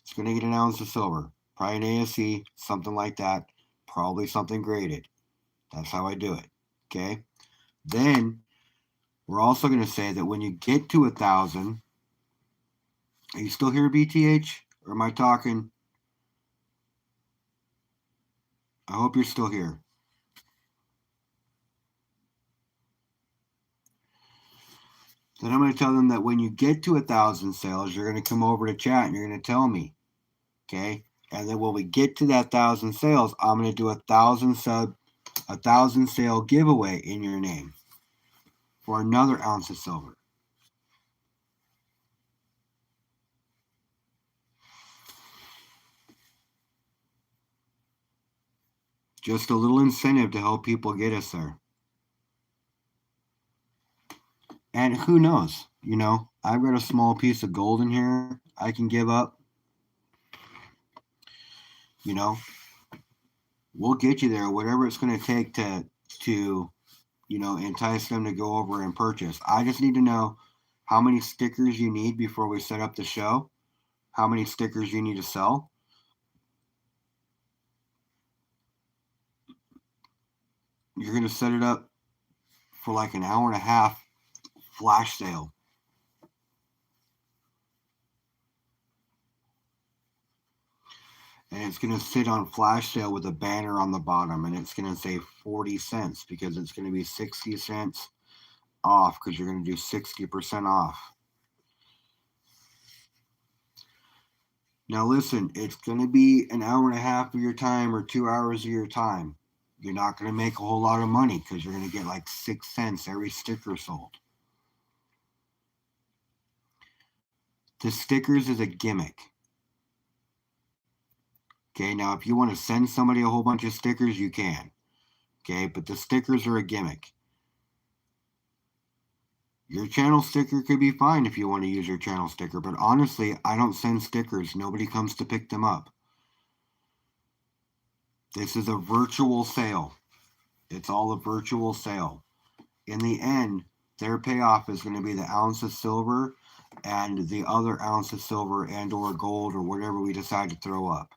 It's going to get an ounce of silver. Probably an ASE, something like that. Probably something graded. That's how I do it. Okay? Then we're also going to say that when you get to 1,000, are you still here, BTH? Or am I talking? I hope you're still here. Then I'm going to tell them that when you get to 1,000 sales, you're going to come over to chat and you're going to tell me. Okay? And then when we get to that 1,000 sales, I'm going to do a 1,000 sale giveaway in your name for another ounce of silver. Just a little incentive to help people get us there. And who knows? You know, I've got a small piece of gold in here I can give up. You know, we'll get you there, whatever it's going to take to you know, entice them to go over and purchase. I just need to know how many stickers you need before we set up the show, how many stickers you need to sell. You're going to set it up for like an hour and a half flash sale. And it's going to sit on flash sale with a banner on the bottom, and it's going to say 40 cents because it's going to be 60 cents off because you're going to do 60% off. Now listen, it's going to be an hour and a half of your time or 2 hours of your time. You're not going to make a whole lot of money because you're going to get like 6 cents every sticker sold. The stickers is a gimmick. Okay, now if you want to send somebody a whole bunch of stickers, you can. Okay, but the stickers are a gimmick. Your channel sticker could be fine if you want to use your channel sticker, but honestly, I don't send stickers. Nobody comes to pick them up. This is a virtual sale. It's all a virtual sale. In the end, their payoff is going to be the ounce of silver and the other ounce of silver and or gold or whatever we decide to throw up.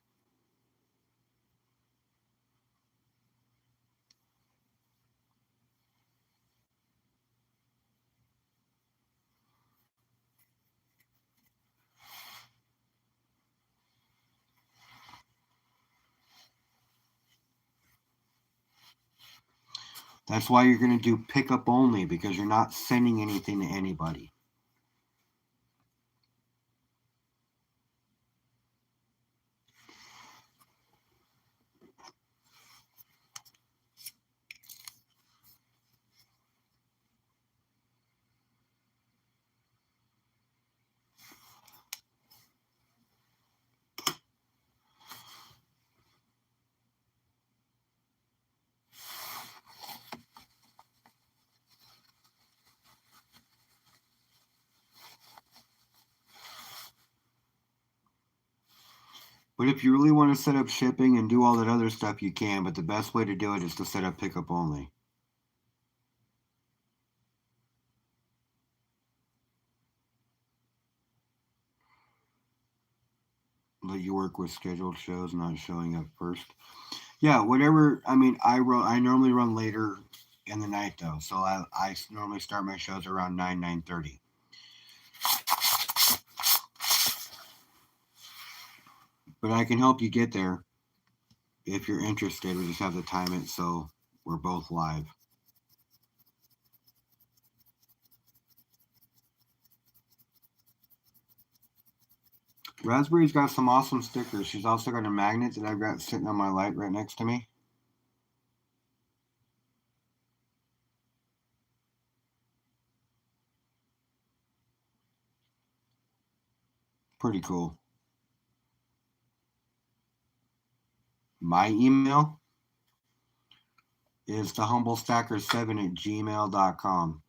That's why you're going to do pickup only, because you're not sending anything to anybody. But if you really want to set up shipping and do all that other stuff, you can, but the best way to do it is to set up pickup only. Let you work with scheduled shows not showing up first. Yeah, whatever. I mean, I normally run later in the night though, so I normally start my shows around 9:30. But I can help you get there if you're interested. We just have to time it so we're both live. Raspberry's got some awesome stickers. She's also got a magnet that I've got sitting on my light right next to me. Pretty cool. My email is thehumblestacker7@gmail.com.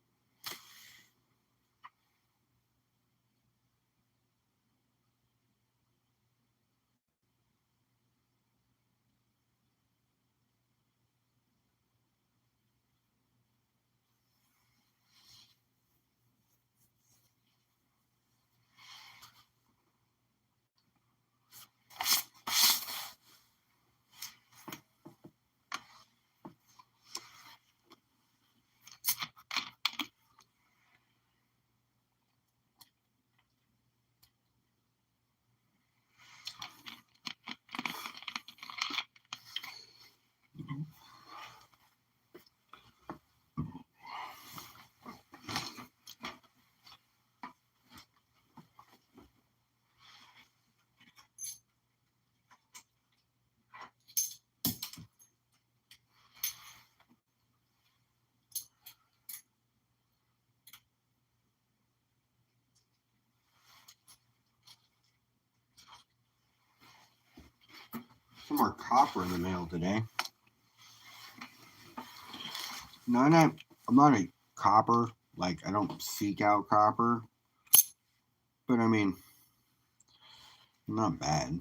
more copper in the mail today. No, I'm not a copper. Like, I don't seek out copper. But, I mean, not bad.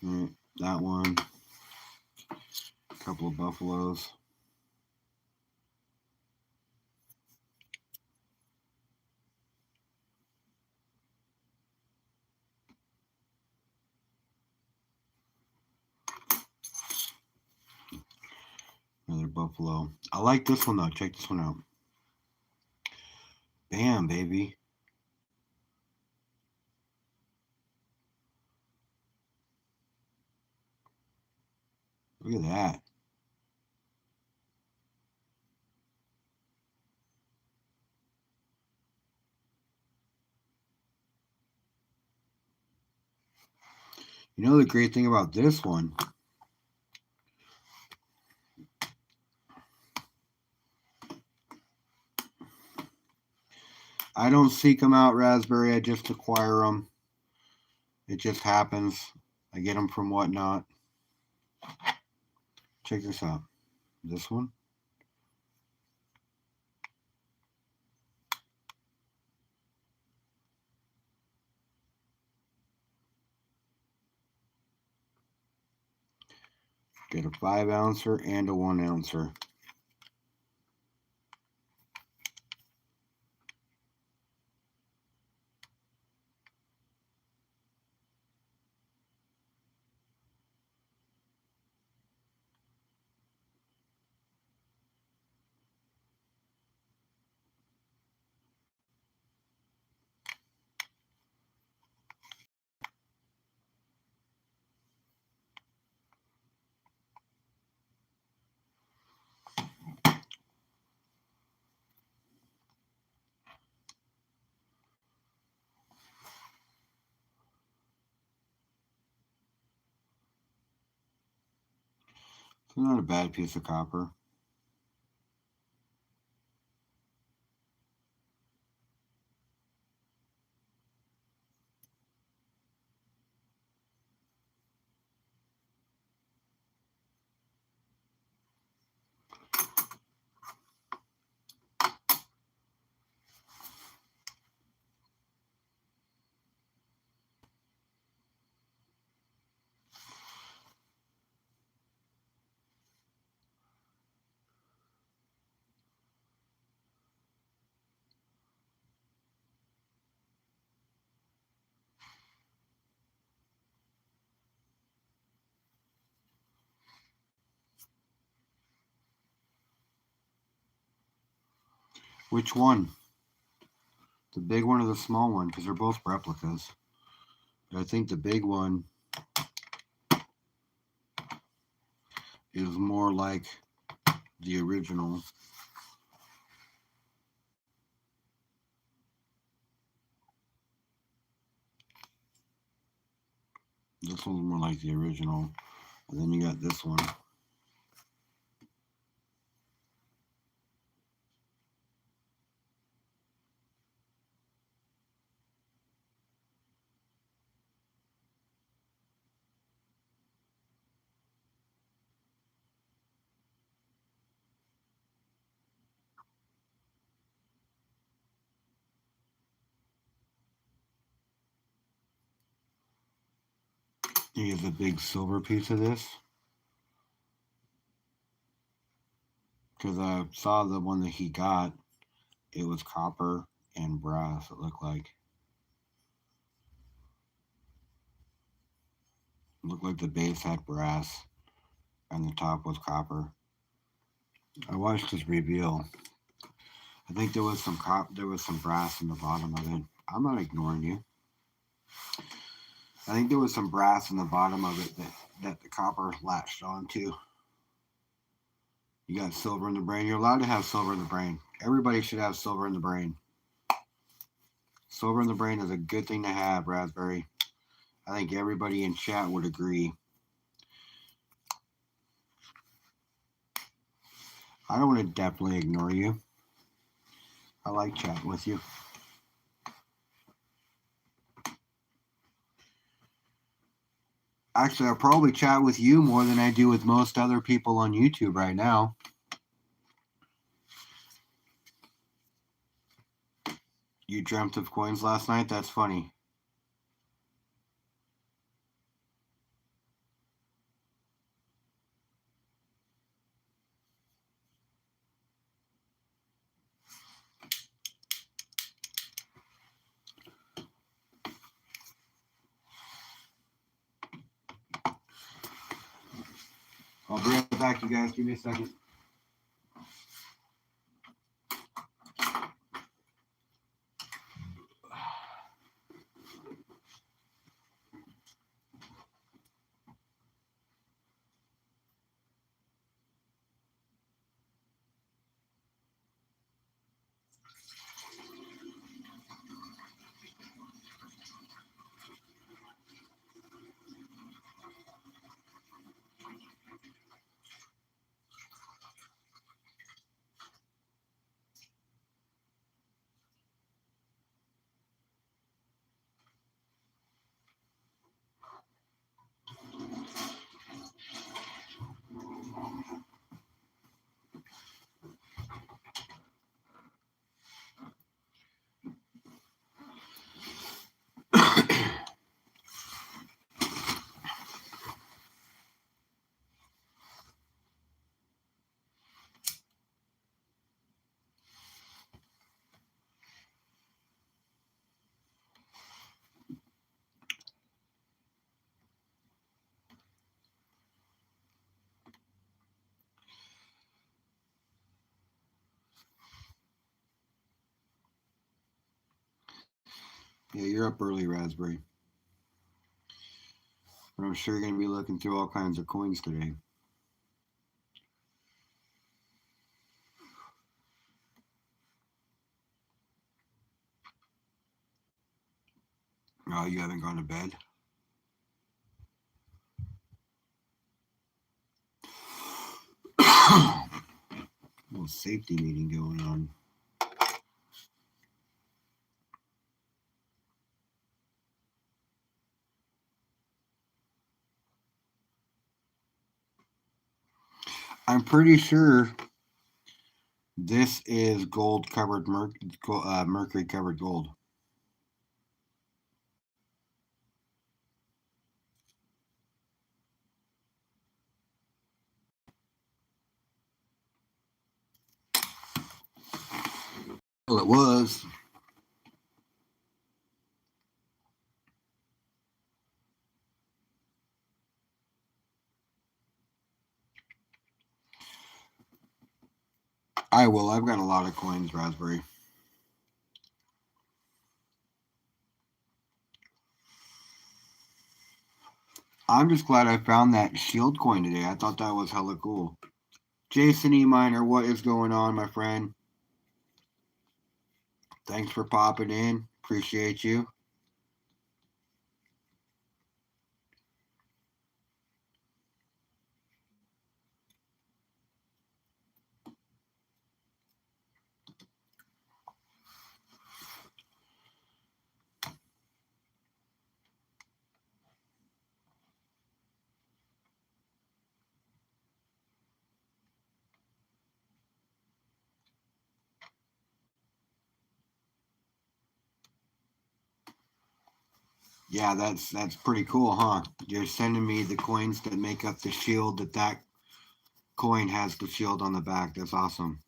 Right, that one. A couple of buffaloes. Another buffalo. I like this one though. Check this one out. Bam, baby. Look at that. You know the great thing about this one? I don't seek them out, Raspberry. I just acquire them. It just happens. I get them from Whatnot. Check this out. This one. Get a 5 ouncer and a 1 ouncer. It's not a bad piece of copper. Which one? The big one or the small one? Because they're both replicas. But I think the big one is more like the original. This one's more like the original. And then you got this one. Here's a big silver piece of this. Because I saw the one that he got. It was copper and brass, it looked like. It looked like the base had brass and the top was copper. I watched his reveal. I think there was some brass in the bottom of it. I'm not ignoring you. I think there was some brass in the bottom of it that the copper latched onto. You got silver in the brain. You're allowed to have silver in the brain. Everybody should have silver in the brain. Silver in the brain is a good thing to have, Raspberry. I think everybody in chat would agree. I don't want to definitely ignore you. I like chatting with you. Actually, I'll probably chat with you more than I do with most other people on YouTube right now. You dreamt of coins last night? That's funny. I'll bring it back, you guys. Give me a second. Yeah, you're up early, Raspberry. But I'm sure you're going to be looking through all kinds of coins today. Oh, you haven't gone to bed? A little safety meeting going on. I'm pretty sure this is gold covered mercury covered gold. Well, it was. I will. I've got a lot of coins, Raspberry. I'm just glad I found that shield coin today. I thought that was hella cool. Jason E. Miner, what is going on, my friend? Thanks for popping in. Appreciate you. Yeah, that's pretty cool, huh? You're sending me the coins that make up the shield that coin has the shield on the back. That's awesome.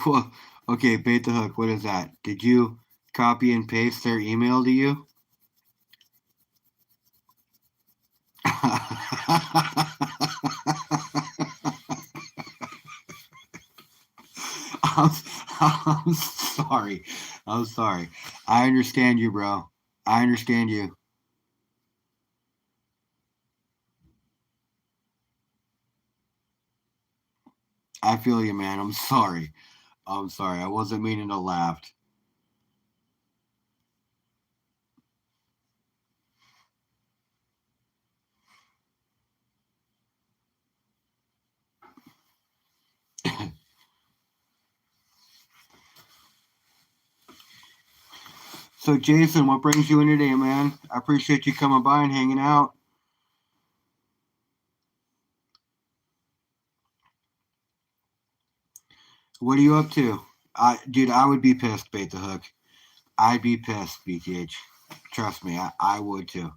Well, okay, bait the hook. What is that? Did you copy and paste their email to you? I'm, I'm sorry. I'm sorry. I understand you, bro. I understand you. I feel you, man. I'm sorry. I'm sorry. I wasn't meaning to laugh. So, Jason, what brings you in today, man? I appreciate you coming by and hanging out. What are you up to? Dude, I would be pissed, Bait the Hook. I'd be pissed, BTH. Trust me, I would too.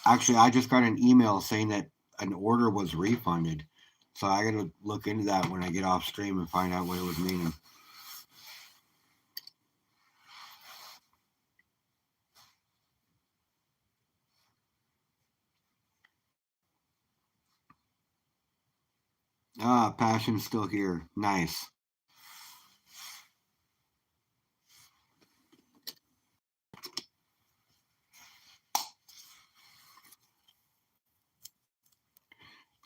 Actually, I just got an email saying that an order was refunded. So I got to look into that when I get off stream and find out what it was meaning. Ah, Passion's still here. Nice.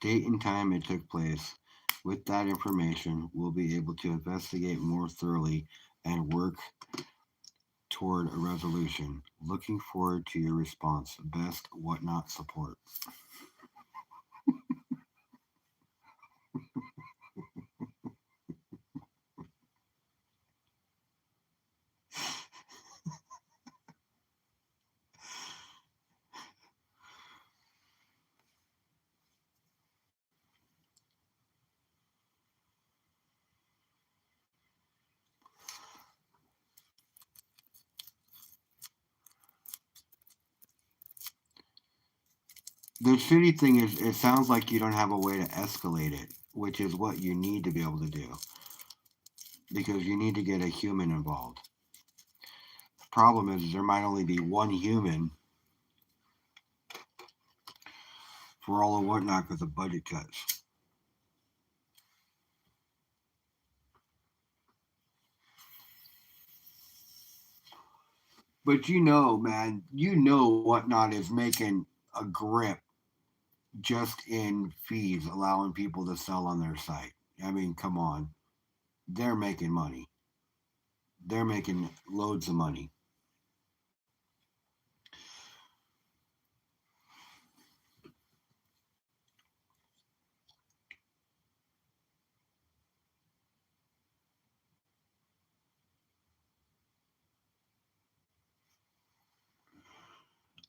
Date and time it took place. With that information, we'll be able to investigate more thoroughly and work toward a resolution. Looking forward to your response. Best Whatnot support. The shitty thing is, it sounds like you don't have a way to escalate it, which is what you need to be able to do. Because you need to get a human involved. The problem is there might only be one human for all of Whatnot because of budget cuts. But man, Whatnot is making a grip just in fees, allowing people to sell on their site. I mean, come on. They're making money. They're making loads of money.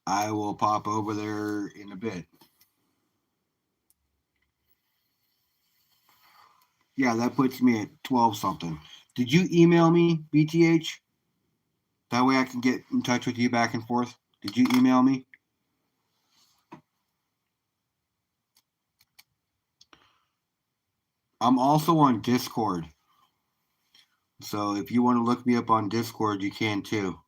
I will pop over there in a bit. Yeah, that puts me at 12 something. Did you email me, BTH? That way I can get in touch with you back and forth. Did you email me? I'm also on Discord. So if you want to look me up on Discord, you can too.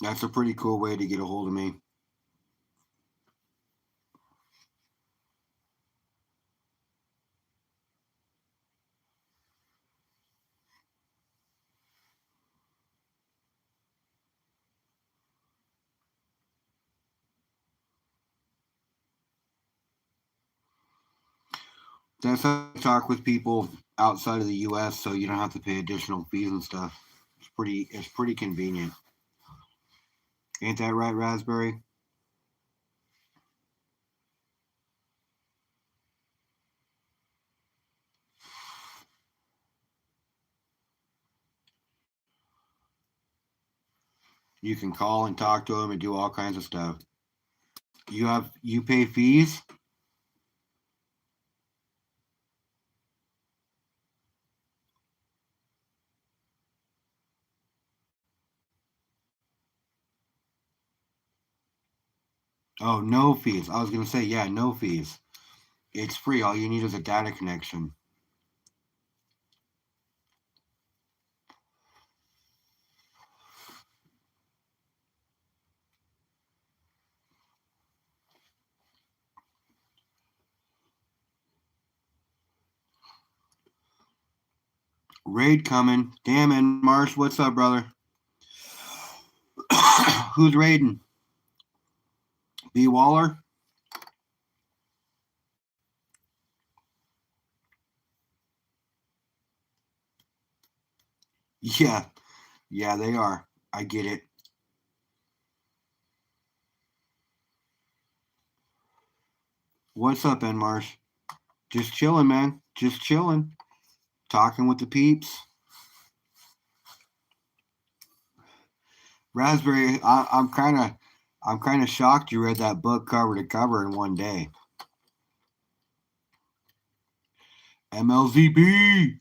That's a pretty cool way to get a hold of me. That's how I talk with people outside of the U.S., so you don't have to pay additional fees and stuff. It's pretty convenient. Ain't that right, Raspberry? You can call and talk to them and do all kinds of stuff. You pay fees? Oh, no fees. I was gonna say, yeah, no fees. It's free. All you need is a data connection. Raid coming. Damn it, Marsh. What's up, brother? Who's raiding? B. Waller? Yeah, yeah, they are. I get it. What's up, Enmarsh? Just chilling, man. Just chilling. Talking with the peeps. Raspberry, I'm kind of shocked you read that book cover to cover in one day. MLZB.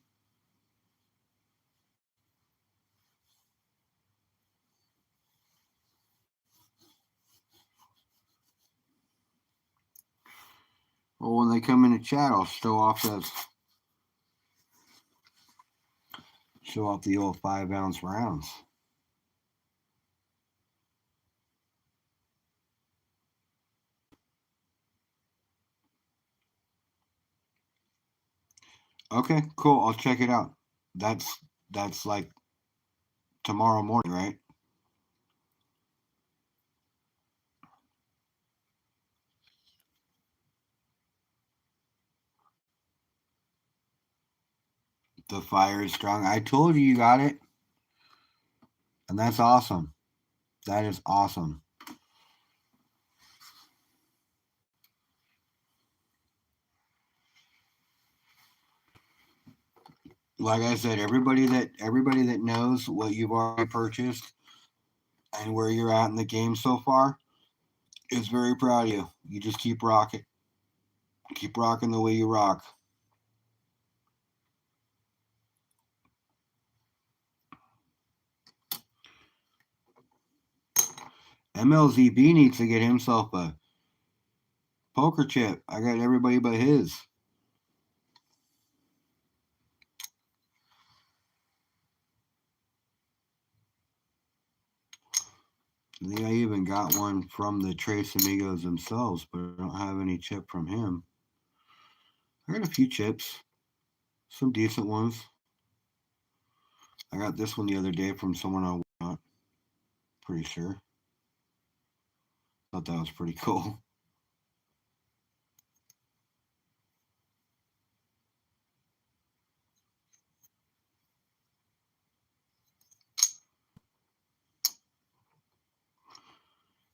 Well, when they come in the chat, I'll show off the old 5-ounce rounds. Okay, cool. I'll check it out. That's like tomorrow morning, right? The fire is strong. I told you you got it. And that's awesome. That is awesome. Like I said, everybody that knows what you've already purchased and where you're at in the game so far is very proud of you. You just keep rocking. Keep rocking the way you rock. MLZB needs to get himself a poker chip. I got everybody but his. I think I even got one from the Tres Amigos themselves, but I don't have any chip from him. I got a few chips, some decent ones. I got this one the other day from someone I not pretty sure. Thought that was pretty cool.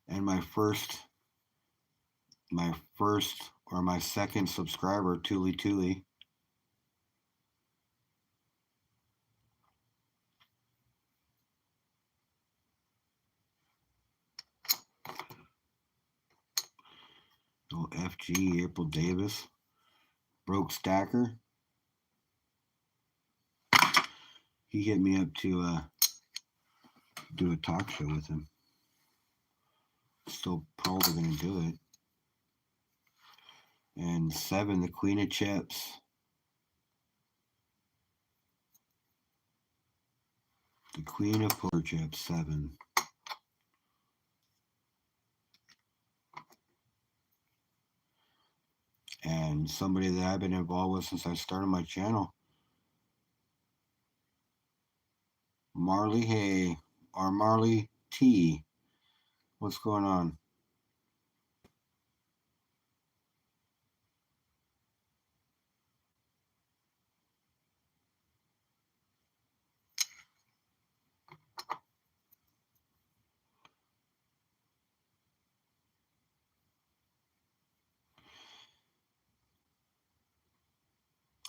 And my second subscriber, Tuli Tuli. Oh, FG, April Davis. Broke Stacker. He hit me up to do a talk show with him. Still probably going to do it. And 7, the Queen of Chips. The Queen of Poker Chips, 7. And somebody that I've been involved with since I started my channel, Marley Hay, or Marley T. What's going on?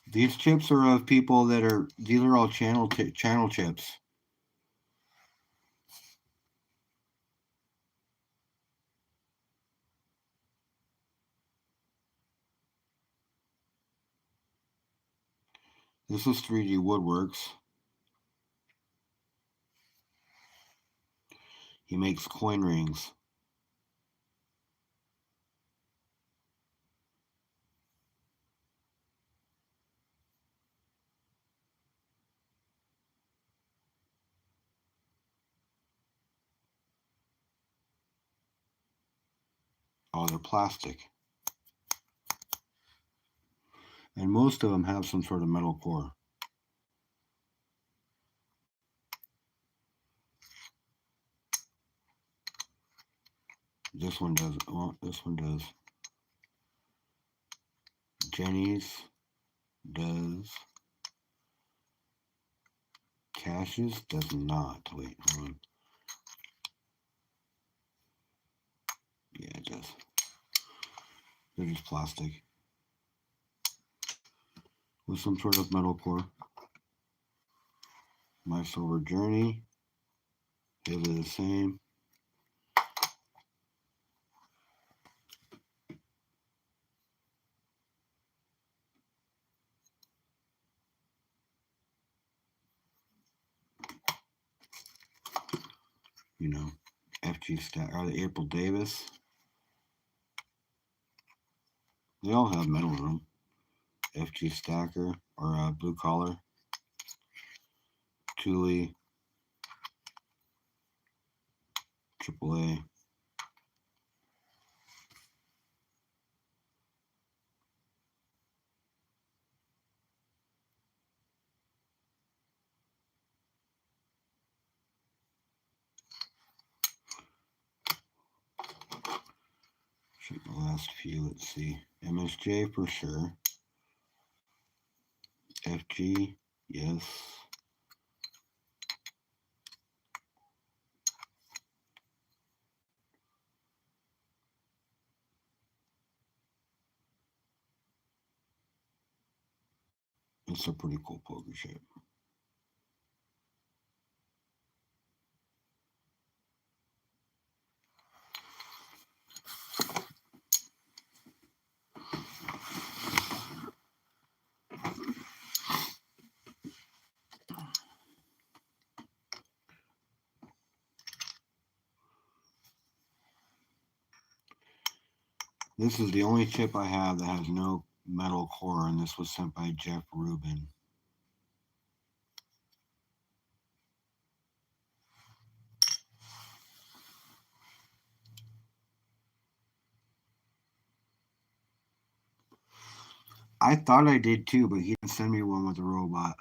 These chips are of people these are all channel chips. This is 3D Woodworks. He makes coin rings. Oh, they're plastic. And most of them have some sort of metal core. This one does. Well, this one does. Jenny's does. Caches does not. Wait, hold on. Yeah, it does. They're just plastic with some sort of metal core. My Silver Journey. They're the same. You know, FG Stack or the April Davis. They all have metal in them. FG Stacker or Blue Collar. Thule. AAA. Check the last few. Let's see. MSJ for sure. FG, yes. It's a pretty cool poker chip. This is the only chip I have that has no metal core, and this was sent by Jeff Rubin. I thought I did too, but he didn't send me one with a robot.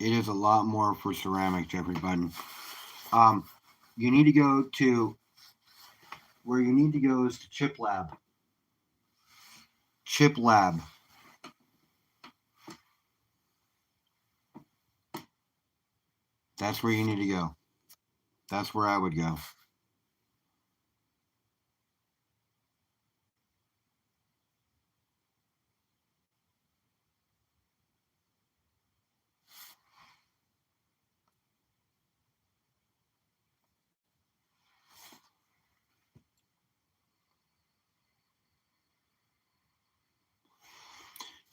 It is a lot more for ceramic, Jeffrey Button. You need to go to where you need to go is to Chip Lab. Chip Lab. That's where you need to go. That's where I would go.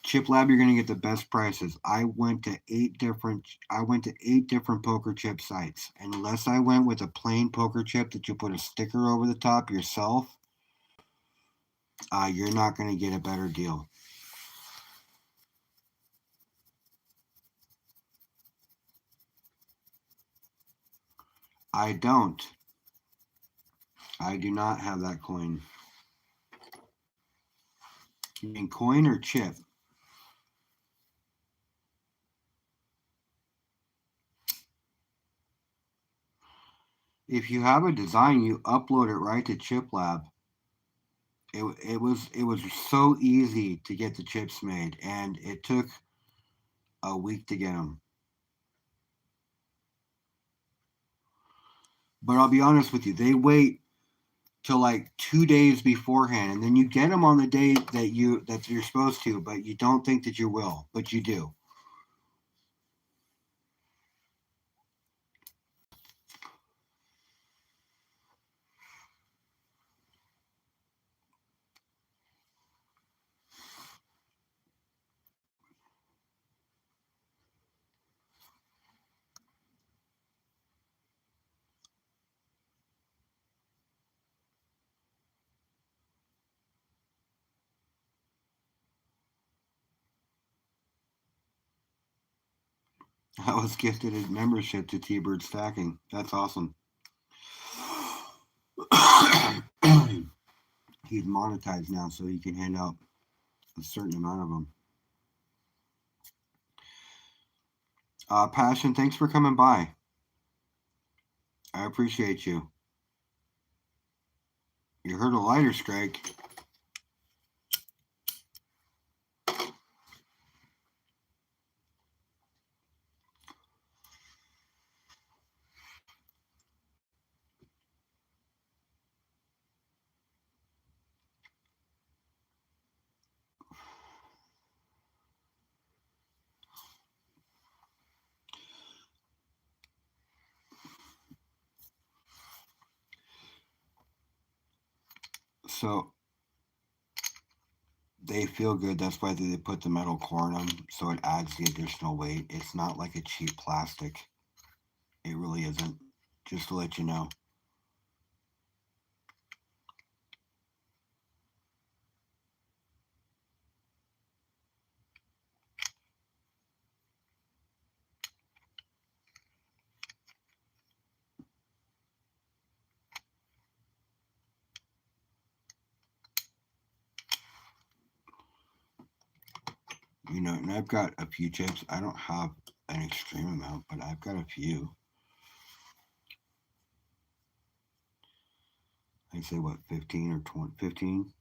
Chip Lab, you're going to get the best prices. I went to eight different poker chip sites. And unless I went with a plain poker chip that you put a sticker over the top yourself, you're not going to get a better deal. I don't. I do not have that coin. You mean coin or chip? If you have a design, you upload it right to Chip Lab. It was so easy to get the chips made, and it took a week to get them. But I'll be honest with you, they wait till like 2 days beforehand, and then you get them on the day that you're supposed to, but you don't think that you will, but you do. I was gifted a membership to T-Bird Stacking. That's awesome. he's monetized now, so he can hand out a certain amount of them. Passion, thanks for coming by. I appreciate you. You heard a lighter strike. So they feel good. That's why they put the metal core in them, so it adds the additional weight. It's not like a cheap plastic. It really isn't. Just to let you know. You know, and I've got a few chips. I don't have an extreme amount, but I've got a few. I say what, 15 or 20, 15?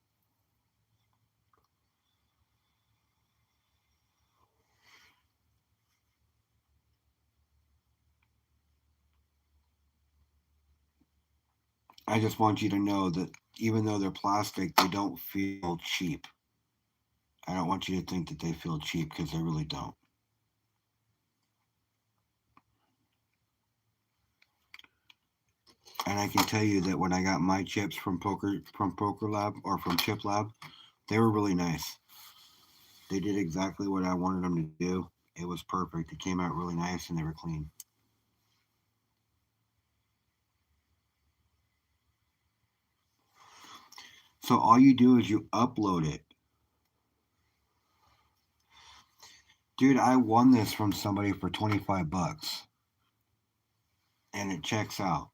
I just want you to know that even though they're plastic, they don't feel cheap. I don't want you to think that they feel cheap because they really don't. And I can tell you that when I got my chips from Poker Lab or from Chip Lab, they were really nice. They did exactly what I wanted them to do. It was perfect. It came out really nice and they were clean. So all you do is you upload it. Dude, I won this from somebody for 25 bucks. And it checks out.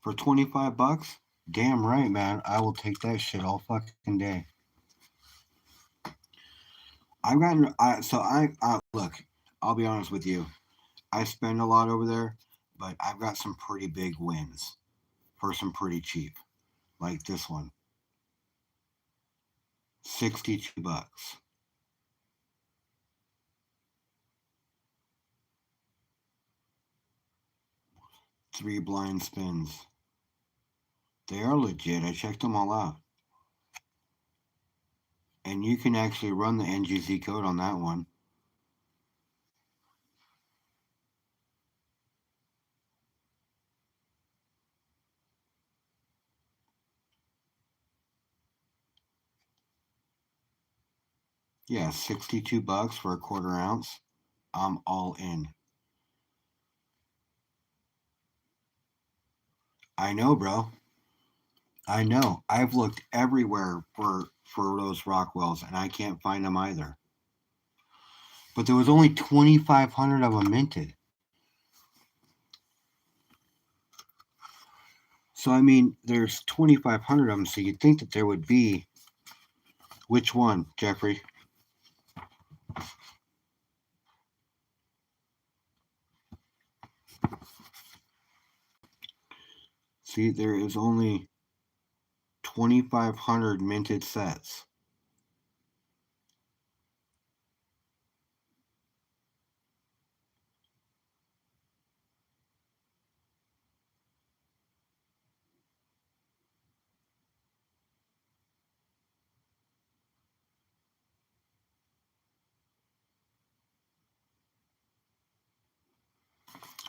For 25 bucks? Damn right, man. I will take that shit all fucking day. I've gotten, look, I'll be honest with you. I spend a lot over there, but I've got some pretty big wins for some pretty cheap. Like this one. 62 bucks. 3 blind spins. They are legit. I checked them all out. And you can actually run the NGZ code on that one. Yeah, 62 bucks for a quarter ounce. I'm all in. I know, bro. I know. I've looked everywhere for those Rockwells, and I can't find them either. But there was only 2,500 of them minted. So I mean, there's 2,500 of them. So you'd think that there would be. Which one, Jeffrey? See, there is only 2,500 minted sets.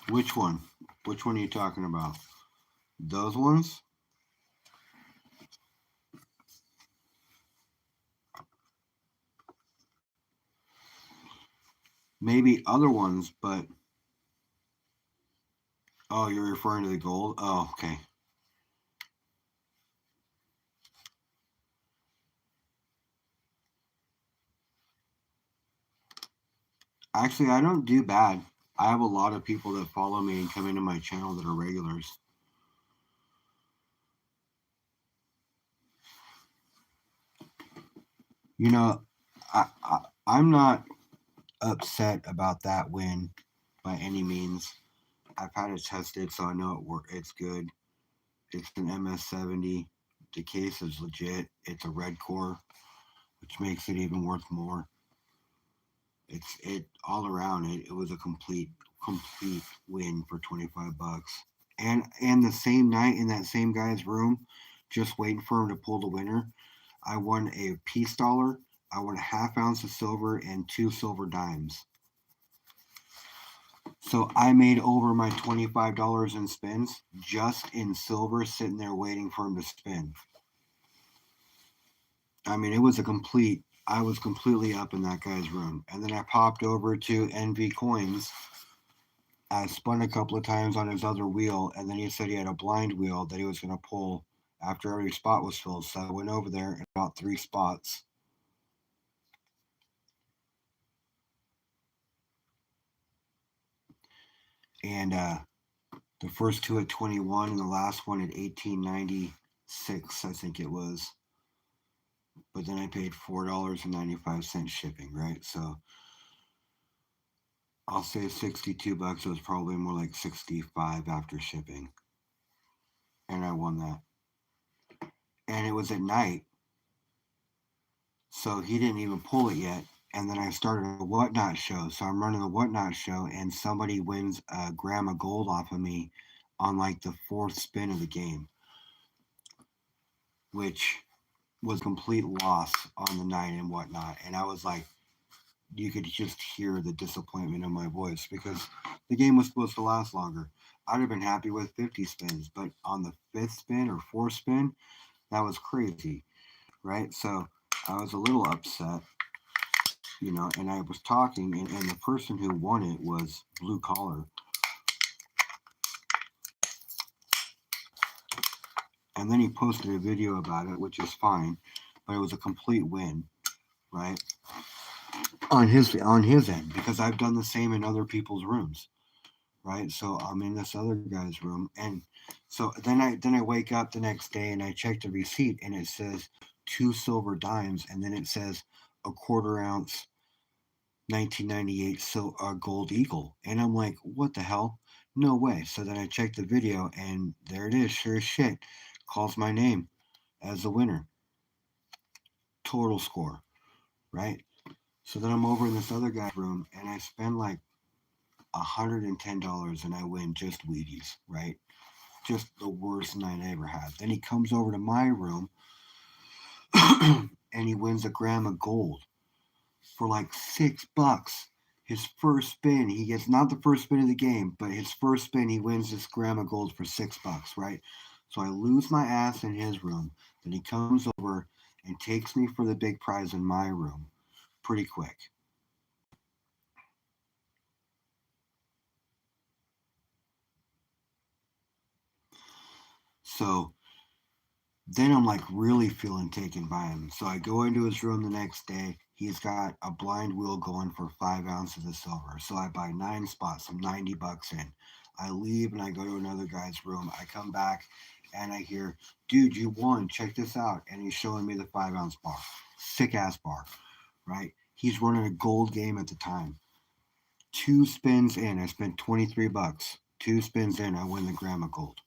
Which one? Which one are you talking about? Those ones? maybe other ones, but oh, you're referring to the gold? Oh, okay. Actually, I don't do bad. I have a lot of people that follow me and come into my channel that are regulars. You know, I'm not upset about that win by any means. I've had it tested, so I know it's good. It's an MS70. The case is legit. It's a red core, which makes it even worth more. It all around. It was a complete win for $25. And the same night in that same guy's room, just waiting for him to pull the winner, I won a peace dollar. I won a half ounce of silver and 2 silver dimes. So I made over my $25 in spins just in silver, sitting there waiting for him to spin. I mean, it was a complete. I was completely up in that guy's room, and then I popped over to NV Coins. I spun a couple of times on his other wheel, and then he said he had a blind wheel that he was going to pull after every spot was filled. So I went over there and bought 3 spots. And the first two at 21 and the last one at 18.96, I think it was. But then I paid $4.95 shipping, right? So I'll say $62. It was probably more like 65 after shipping. And I won that. And it was at night. So he didn't even pull it yet. And then I started a Whatnot show. So I'm running the Whatnot show, and somebody wins a gram of gold off of me on like the 4th spin of the game, which was complete loss on the night and Whatnot. And I was like, you could just hear the disappointment in my voice because the game was supposed to last longer. I'd have been happy with 50 spins, but on the 5th spin or 4th spin, that was crazy, right? So I was a little upset, and I was talking, and the person who won it was Blue Collar. And then he posted a video about it, which is fine, but it was a complete win, right? On his end, because I've done the same in other people's rooms, right? So I'm in this other guy's room, and so then I wake up the next day and I check the receipt, and it says 2 silver dimes, and then it says a 1/4 ounce 1998 gold eagle, and I'm like, what the hell? No way. So then I checked the video, and there it is, sure as shit, calls my name as the winner. Total score, right? So then I'm over in this other guy's room, and I spend like $110, and I win just Wheaties, right? Just the worst night I ever had. Then he comes over to my room and he wins a gram of gold for like $6. His first spin, he gets not the first spin of the game, but his first spin, he wins this gram of gold for $6, right? So I lose my ass in his room. Then he comes over and takes me for the big prize in my room pretty quick. So then I'm like really feeling taken by him. So I go into his room the next day. He's got a blind wheel going for 5 ounces of silver. So I buy 9 spots. I'm $90 in. I leave and I go to another guy's room. I come back and I hear, dude, you won. Check this out. And he's showing me the 5 ounce bar. Sick ass bar, right? He's running a gold game at the time. 2 spins in, I spent $23. 2 spins in, I win the gram of gold.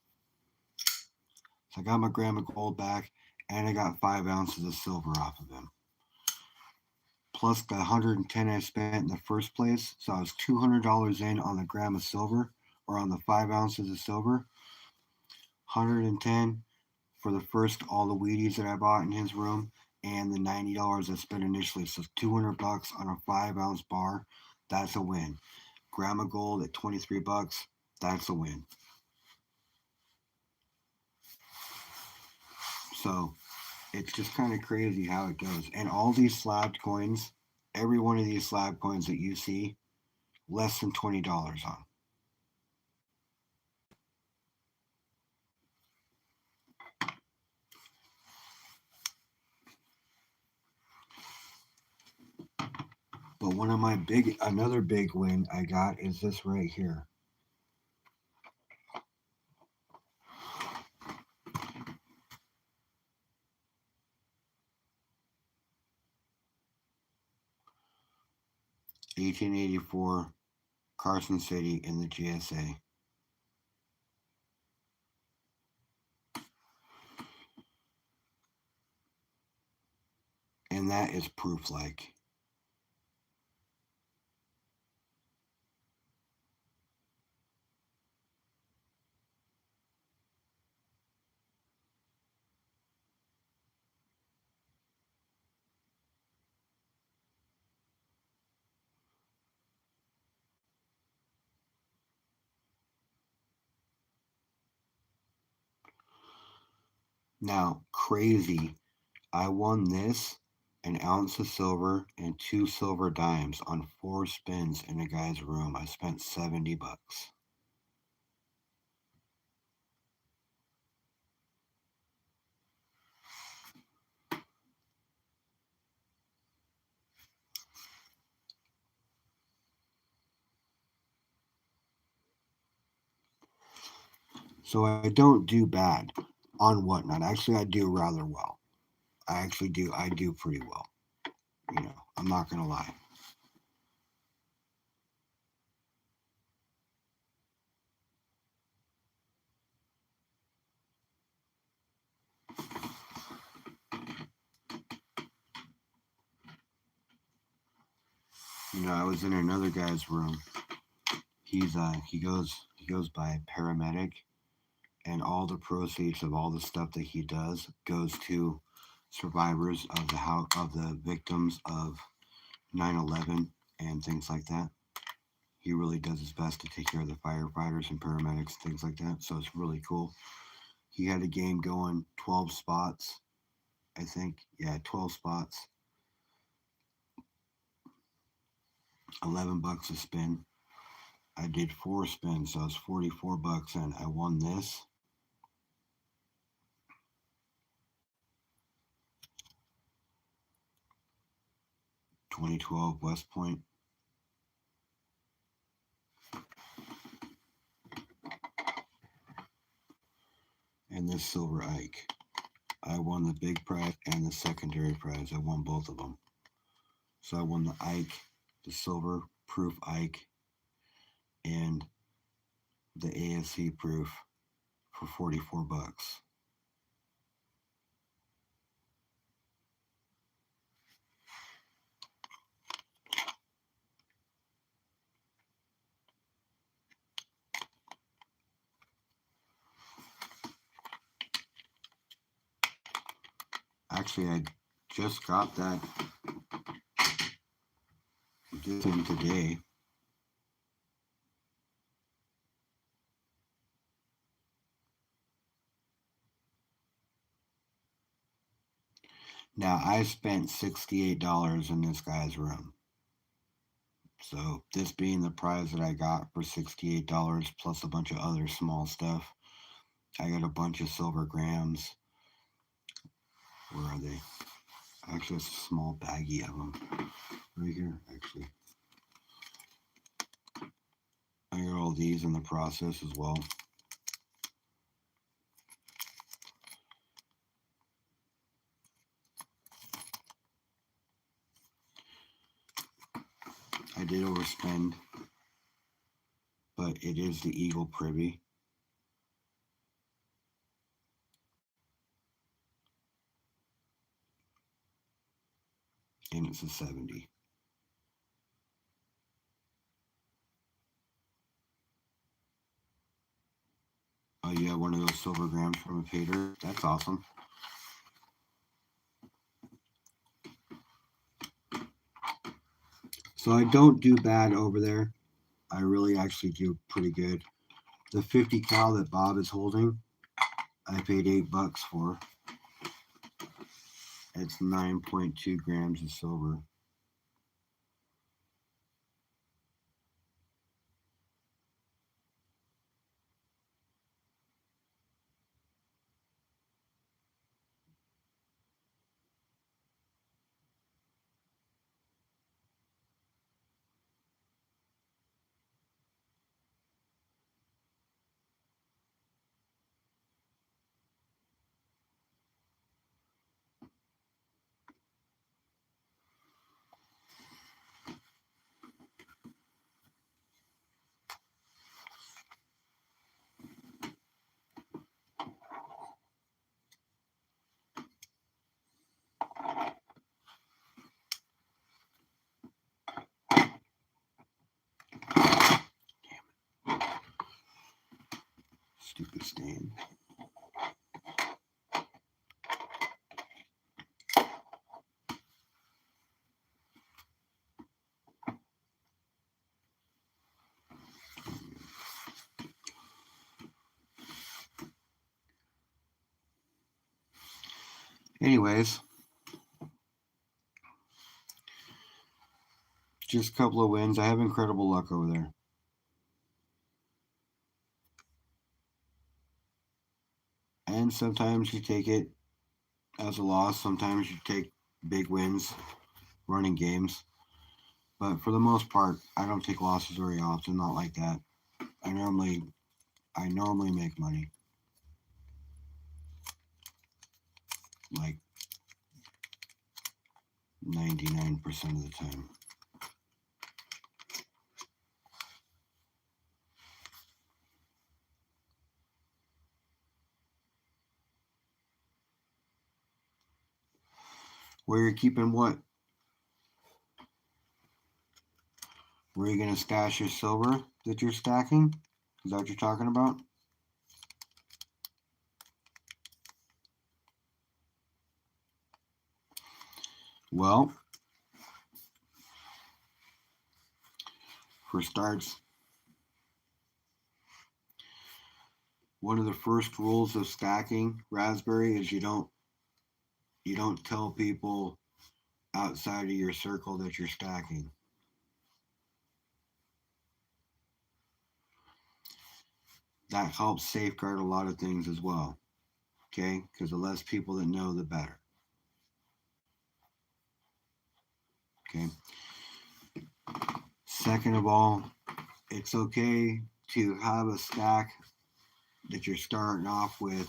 So I got my gram of gold back, and I got 5 ounces of silver off of him. Plus the 110 I spent in the first place. So I was $200 in on the gram of silver, or on the 5 ounces of silver. 110 for the first, all the Wheaties that I bought in his room, and the $90 I spent initially. So $200 on a 5 ounce bar. That's a win. Gram of gold at $23. That's a win. So it's just kind of crazy how it goes. And all these slabbed coins, every one of these slab coins that you see, less than $20 on. But another big win I got is this right here. $18.84 Carson City in the GSA. And that is proof like. Now, crazy. I won this, an ounce of silver and 2 silver dimes on 4 spins in a guy's room. I spent $70. So I don't do bad on Whatnot. Actually, I do rather well. I do pretty well. I'm not going to lie. I was in another guy's room. He goes by paramedic, and all the proceeds of all the stuff that he does goes to survivors of the victims of 9/11 and things like that. He really does his best to take care of the firefighters and paramedics, things like that. So it's really cool. He had a game going, 12 spots, I think. Yeah, 12 spots. $11 a spin. I did 4 spins, so it's $44, and I won this. $2012 West Point. And this Silver Ike. I won the big prize and the secondary prize. I won both of them. So I won the Ike, the silver proof Ike, and the ASC proof for $44. Actually, I just got that today. Now, I spent $68 in this guy's room. So, this being the prize that I got for $68 plus a bunch of other small stuff, I got a bunch of silver grams. Where are they? Actually, it's a small baggie of them. Right here, actually. I got all these in the process as well. I did overspend, but it is the Eagle Privy. And it's a 70. Oh, yeah, one of those silver grams from a Pater. That's awesome. So I don't do bad over there. I really actually do pretty good. The 50 cal that Bob is holding, I paid $8 for. It's 9.2 grams of silver. Stupid stand. Anyways, just a couple of wins. I have incredible luck over there. And sometimes you take it as a loss. Sometimes you take big wins running games. But for the most part, I don't take losses very often. Not like that. I normally make money. Like 99% of the time. Where you're keeping what? Where are you going to stash your silver that you're stacking? Is that what you're talking about? Well, for starts, one of the first rules of stacking raspberry is you don't tell people outside of your circle that you're stacking. That helps safeguard a lot of things as well. Okay? Because the less people that know, the better. Okay? Second of all, it's okay to have a stack that you're starting off with,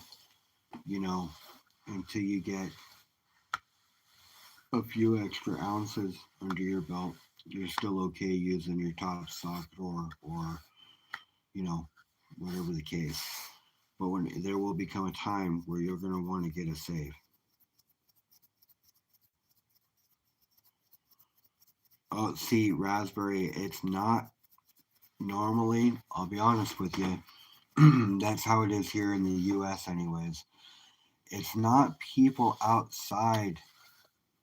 until you get a few extra ounces under your belt. You're still okay using your top sock drawer or, whatever the case. But when there will become a time where you're going to want to get a save. Oh, see, raspberry, it's not normally, I'll be honest with you, that's how it is here in the US anyways. It's not people outside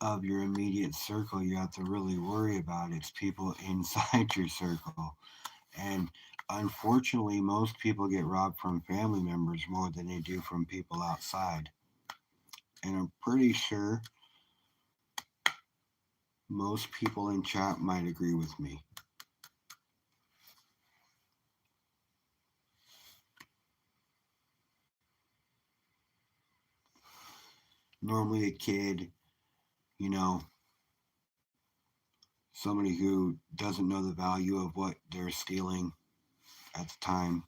of your immediate circle you have to really worry about. It's people inside your circle. And unfortunately, most people get robbed from family members more than they do from people outside. And I'm pretty sure most people in chat might agree with me. Normally a kid, somebody who doesn't know the value of what they're stealing at the time.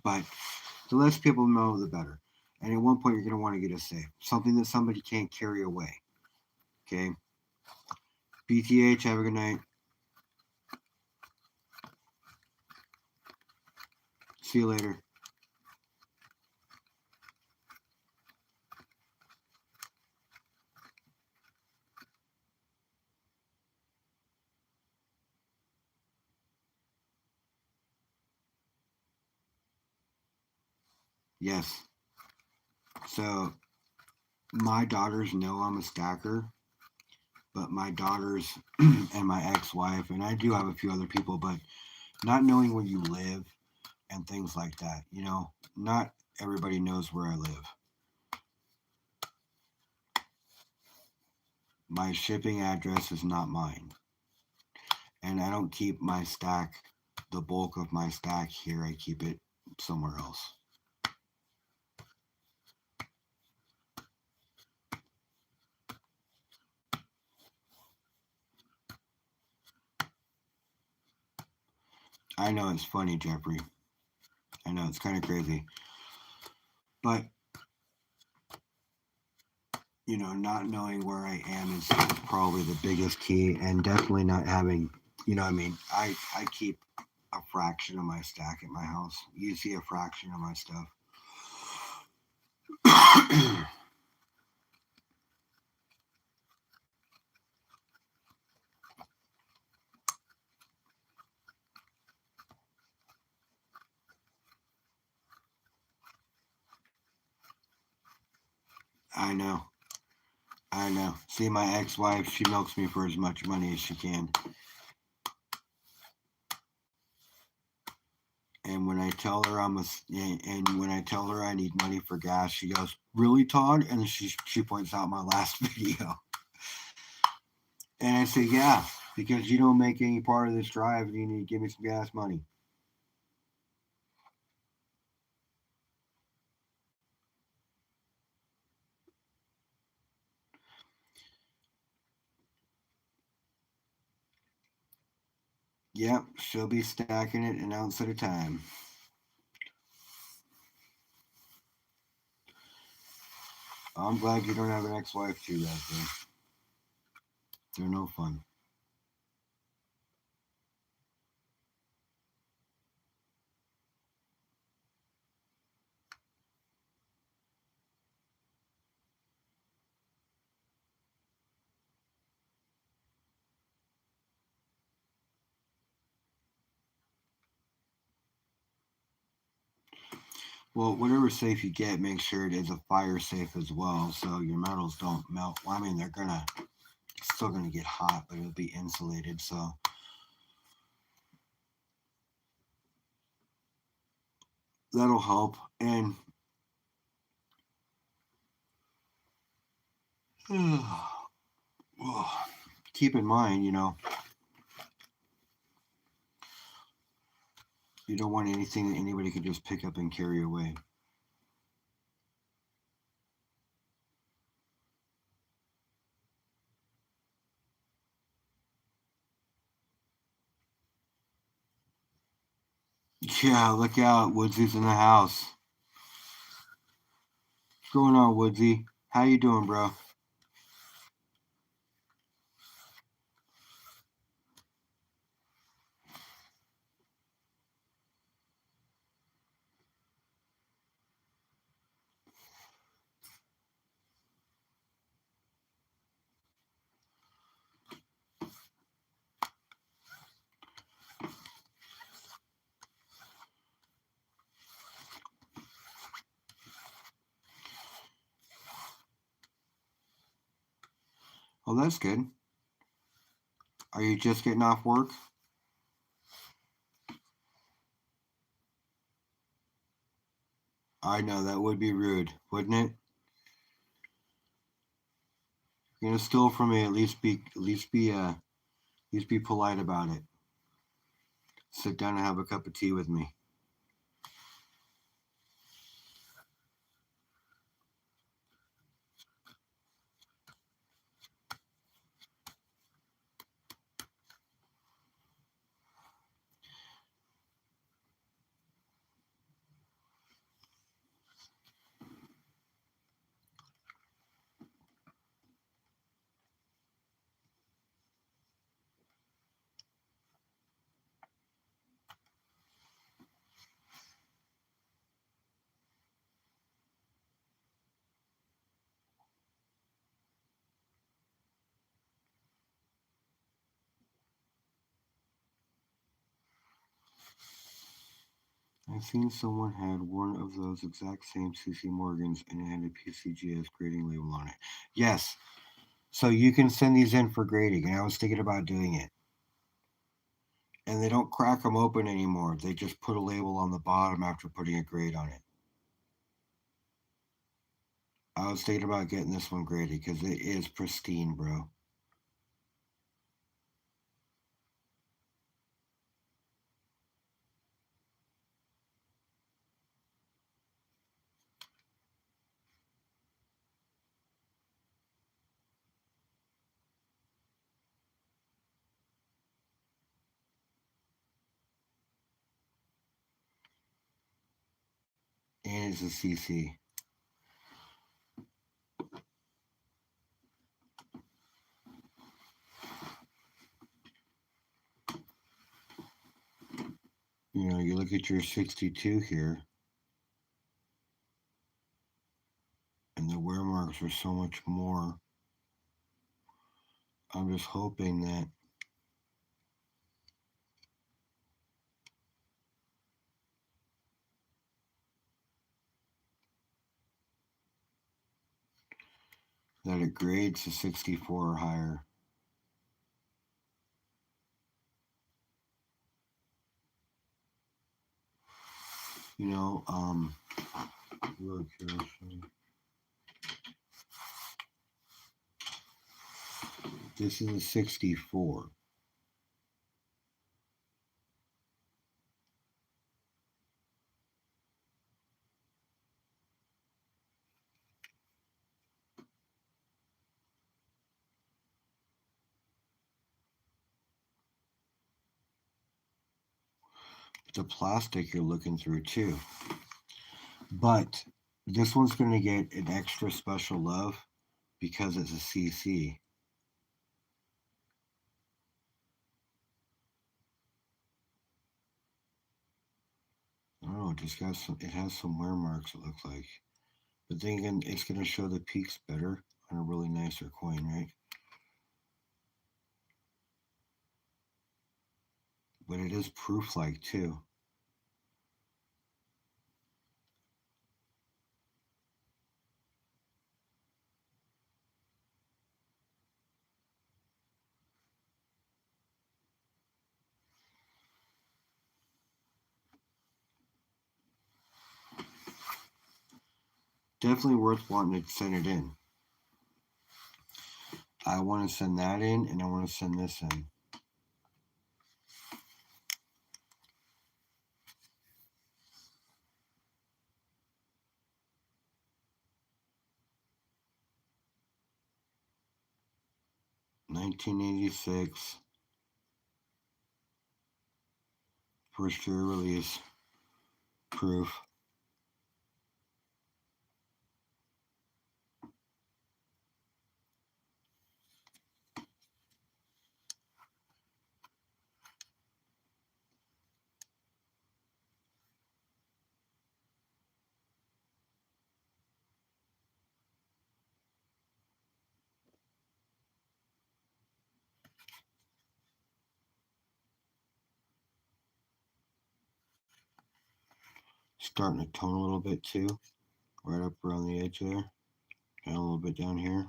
But the less people know, the better. And at one point, you're going to want to get a safe. Something that somebody can't carry away. Okay? BTH, have a good night. See you later. Yes. So my daughters know I'm a stacker, but my daughters and my ex-wife, and I do have a few other people, but not knowing where you live and things like that, not everybody knows where I live. My shipping address is not mine. And I don't keep my stack, the bulk of my stack here. I keep it somewhere else. I know it's funny, Jeffrey. I know it's kind of crazy. But, not knowing where I am is probably the biggest key. And definitely not having, I keep a fraction of my stack at my house. You see a fraction of my stuff. I know. I know. See, my ex-wife, she milks me for as much money as she can. And when I tell her when I tell her I need money for gas, she goes, "Really, Todd?" And she points out my last video. And I say, "Yeah, because you don't make any part of this drive, and you need to give me some gas money." Yep, she'll be stacking it an ounce at a time. I'm glad you don't have an ex-wife too, Leslie. They're no fun. Well, whatever safe you get, make sure it is a fire safe as well, so your metals don't melt. Well, I mean, they're still gonna get hot, but it'll be insulated, so that'll help. And keep in mind, you don't want anything that anybody can just pick up and carry away. Yeah, look out, Woodsy's in the house. What's going on, Woodsy? How you doing, bro? Oh, that's good. Are you just getting off work? I know that would be rude, wouldn't it? You're gonna steal from me. At least be polite about it. Sit down and have a cup of tea with me. I've seen someone had one of those exact same CC Morgans and it had a PCGS grading label on it. Yes. So you can send these in for grading, and I was thinking about doing it. And they don't crack them open anymore. They just put a label on the bottom after putting a grade on it. I was thinking about getting this one graded because it is pristine, bro. And it's a CC. You look at your 62 here, and the wear marks are so much more. I'm just hoping that that it grades to 64 or higher. You know, look here. This is a 64. The plastic you're looking through too. But this one's going to get an extra special love because it's a CC. I don't know, it just got some, it has some wear marks, it looks like. But then again, it's going to show the peaks better on a really nicer coin, right? But it is proof-like too. Definitely worth wanting to send it in. I want to send that in, and I want to send this in. $1986 first year release proof. Starting to tone a little bit too, right up around the edge there, and a little bit down here.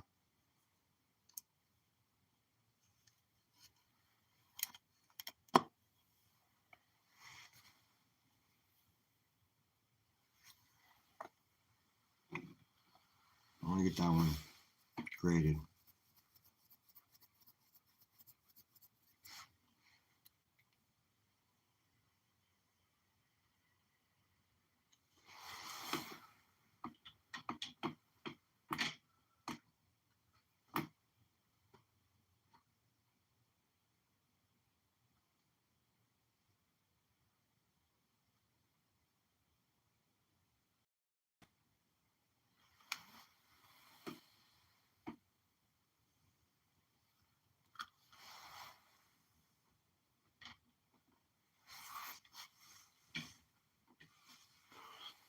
I want to get that one graded.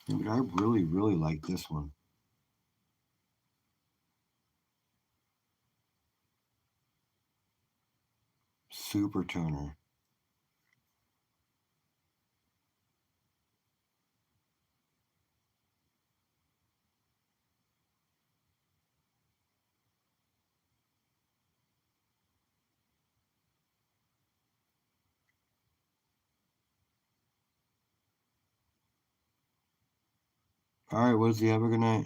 Yeah, but I really, really like this one. Super toner. All right, Woodsy, have a good night.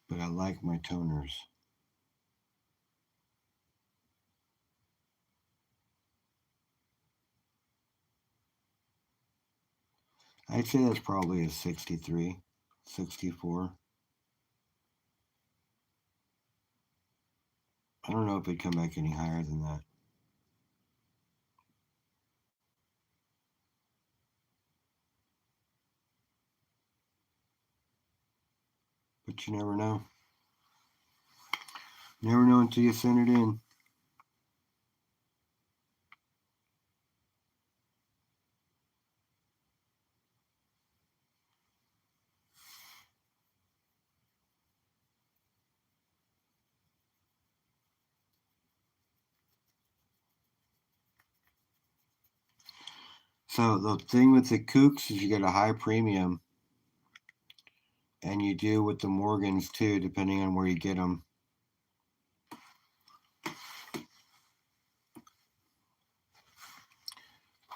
But I like my toners. I'd say that's probably a 63, 64. I don't know if it'd come back any higher than that. But you never know. Never know until you send it in. So the thing with the Kooks is you get a high premium, and you do with the Morgans too, depending on where you get them.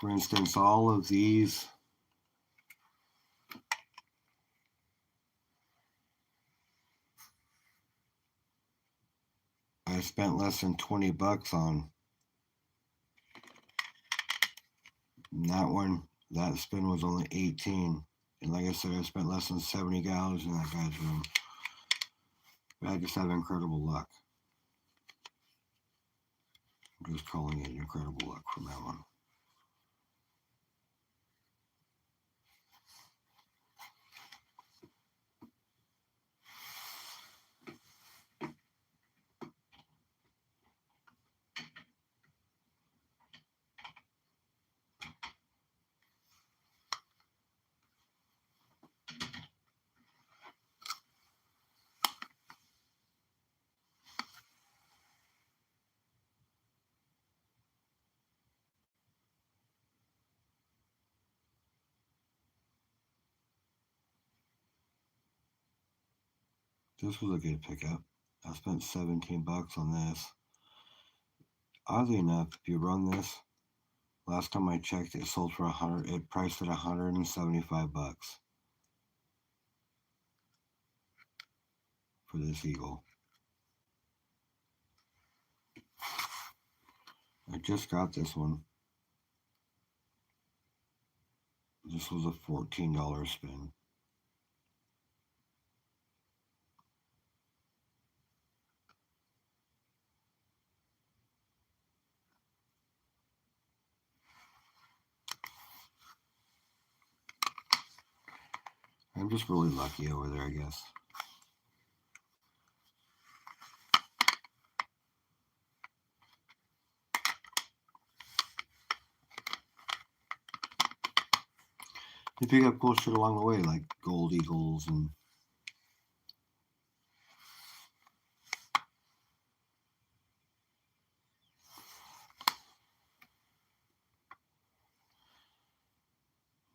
For instance, all of these I spent less than $20 on. And that one, that spin was only 18. And like I said, I spent less than $70 in that guy's room. But I just have incredible luck. I'm just calling it incredible luck from that one. This was a good pickup. I spent $17 on this. Oddly enough, if you run this, last time I checked, it sold for $100. It priced at $175 for this eagle. I just got this one. This was a $14 spin. I'm just really lucky over there, I guess. You pick up cool shit along the way, like gold eagles and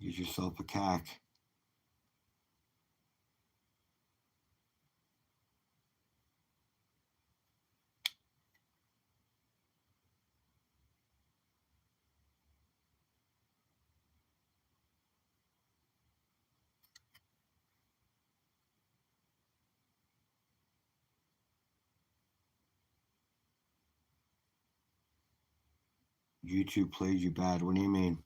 get yourself a CAC. YouTube played you bad. What do you mean?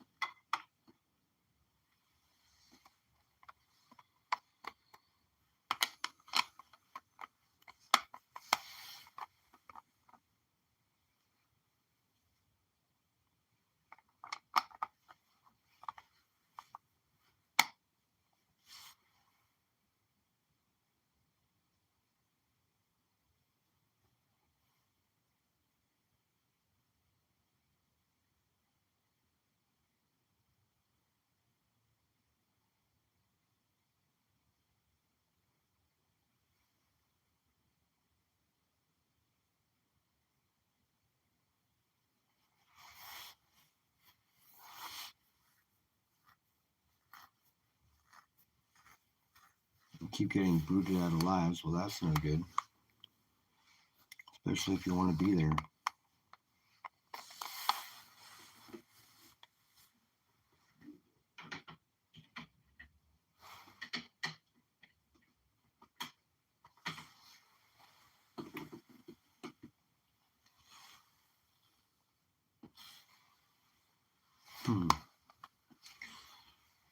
You keep getting booted out of lives. Well, that's no good. Especially if you want to be there.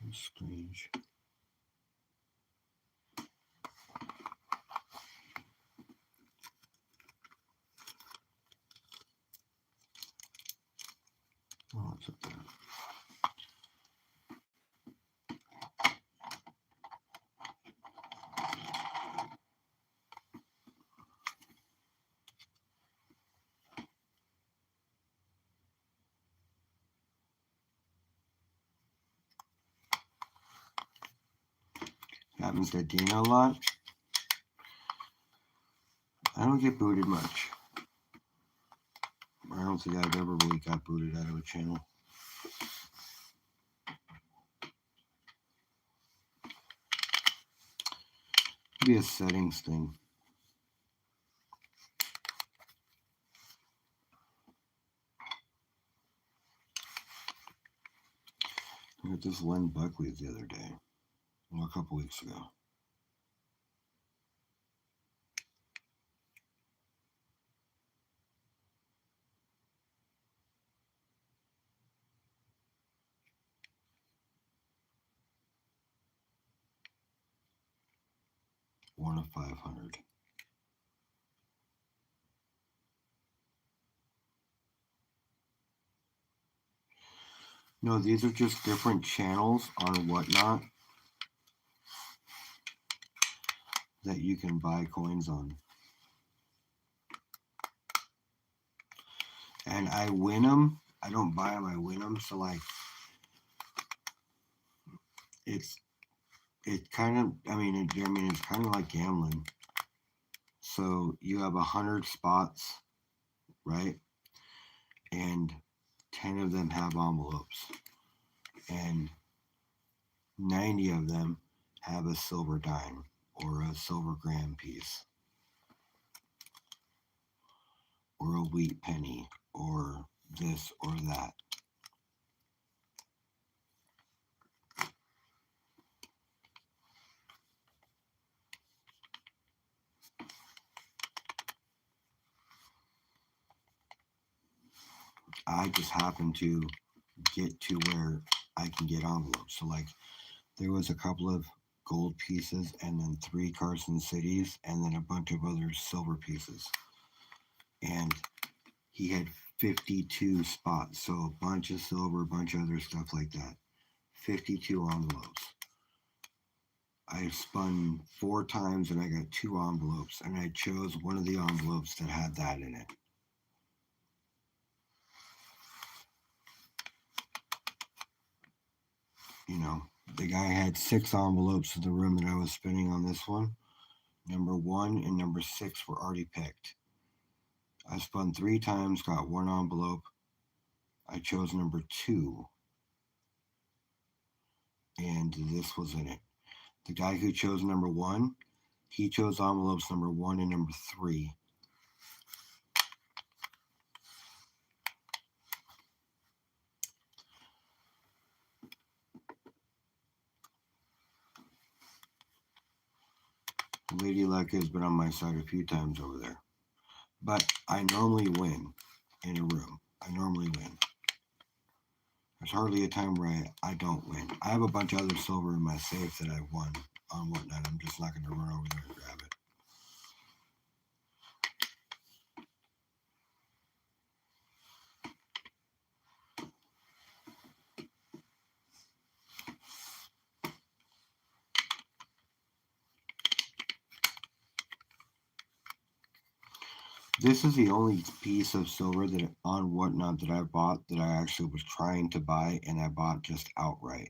That's strange. Oh, it's up there. Happens to Dino a lot. I don't get booted much. I don't think I've ever really got booted out of a channel. be a settings thing. Look at this Len Buckley the other day. Well, a couple weeks ago. One of 500. No, these are just different channels on Whatnot that you can buy coins on. And I win them. I don't buy them, I win them. So, like, it's kind of, it's kind of like gambling. So you have 100 spots, right? And 10 of them have envelopes. And 90 of them have a silver dime or a silver gram piece or a wheat penny or this or that. I just happen to get to where I can get envelopes. So, like, there was a couple of gold pieces and then 3 Carson Cities and then a bunch of other silver pieces. And he had 52 spots. So a bunch of silver, a bunch of other stuff like that. 52 envelopes. I spun 4 times and I got 2 envelopes. And I chose one of the envelopes that had that in it. You know, the guy had 6 envelopes in the room that I was spinning on this one. Number 1 and number 6 were already picked. I spun 3 times, got 1 envelope. I chose number 2. And this was in it. The guy who chose number 1, he chose envelopes number 1 and number 3. Lady Luck has been on my side a few times over there. But I normally win in a room. I normally win. There's hardly a time where I don't win. I have a bunch of other silver in my safe that I've won on Whatnot. I'm just not going to run over there and grab it. This is the only piece of silver that on Whatnot that I bought that I actually was trying to buy and I bought just outright.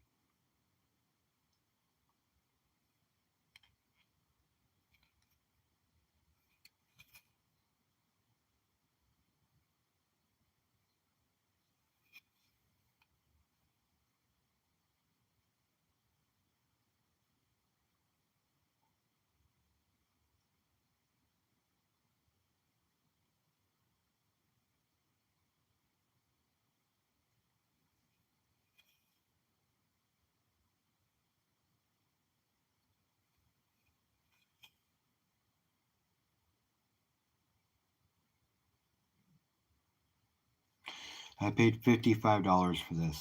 I paid $55 for this.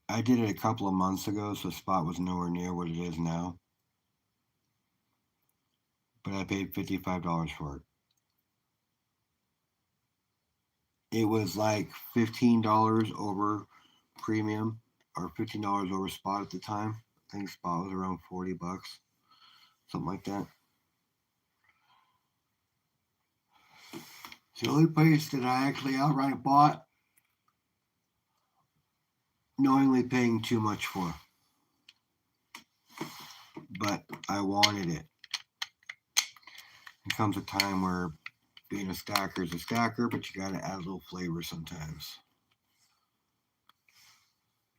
I did it a couple of months ago, so the spot was nowhere near what it is now. But I paid $55 for it. It was like $15 over premium or $15 over spot at the time. I think spot was around $40, something like that. It's the only place that I actually outright bought, knowingly paying too much for. But I wanted it. There comes a time where being a stacker is a stacker, but you gotta add a little flavor sometimes.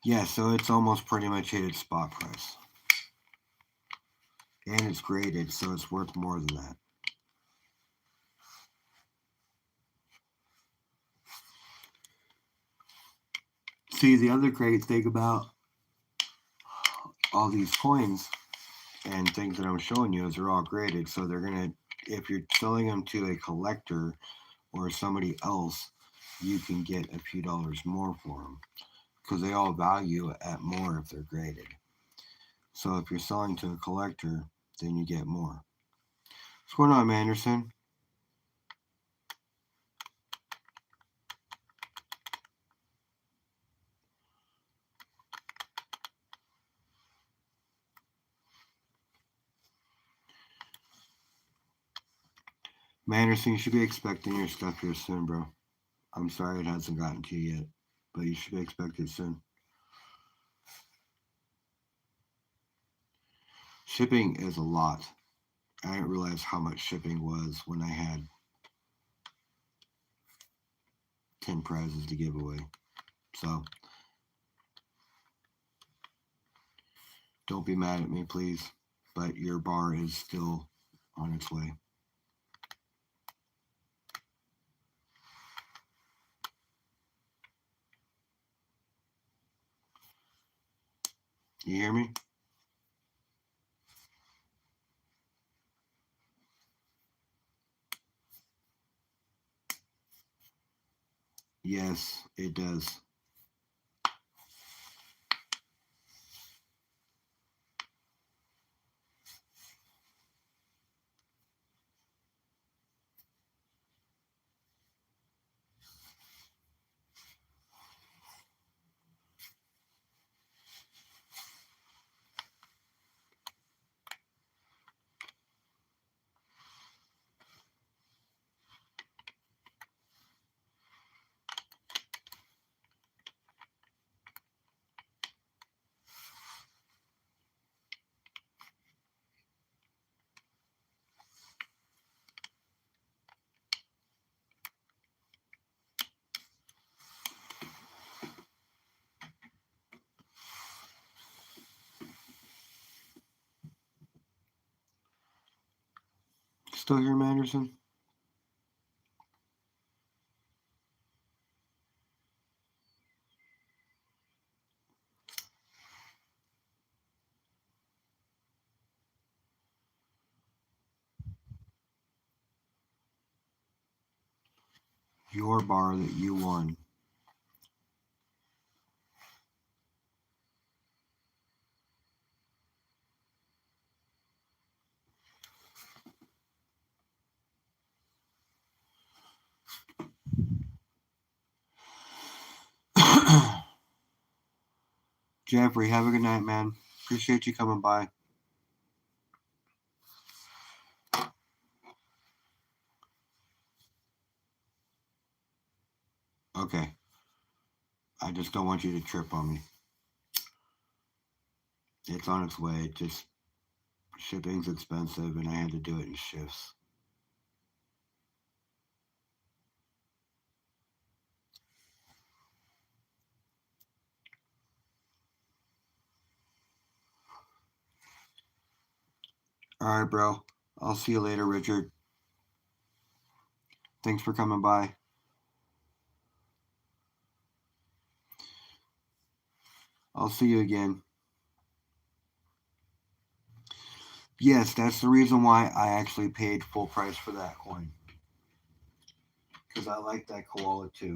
Yeah, so it's almost pretty much hit its spot price. And it's graded, so it's worth more than that. See, the other great thing about all these coins and things that I'm showing you is they're all graded. So they're going to, if you're selling them to a collector or somebody else, you can get a few dollars more for them because they all value at more if they're graded. So if you're selling to a collector, then you get more. What's going on, Anderson? Manderson, you should be expecting your stuff here soon, bro. I'm sorry it hasn't gotten to you yet, but you should be expected soon. Shipping is a lot. I didn't realize how much shipping was when I had 10 prizes to give away. So, don't be mad at me, please. But your bar is still on its way. You hear me? Yes, it does. Still here, Manderson? Your bar that you won. Jeffrey, have a good night, man. Appreciate you coming by. Okay. I just don't want you to trip on me. It's on its way. Just shipping's expensive, and I had to do it in shifts. All right, bro. I'll see you later, Richard. Thanks for coming by. I'll see you again. Yes, that's the reason why I actually paid full price for that coin. Because I like that koala too.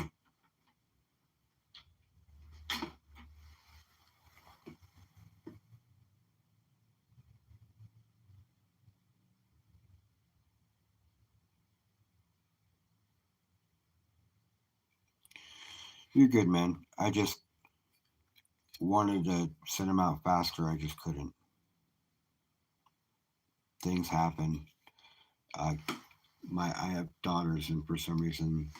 You're good, man. I just wanted to send them out faster. I just couldn't. Things happen. I have daughters, and for some reason,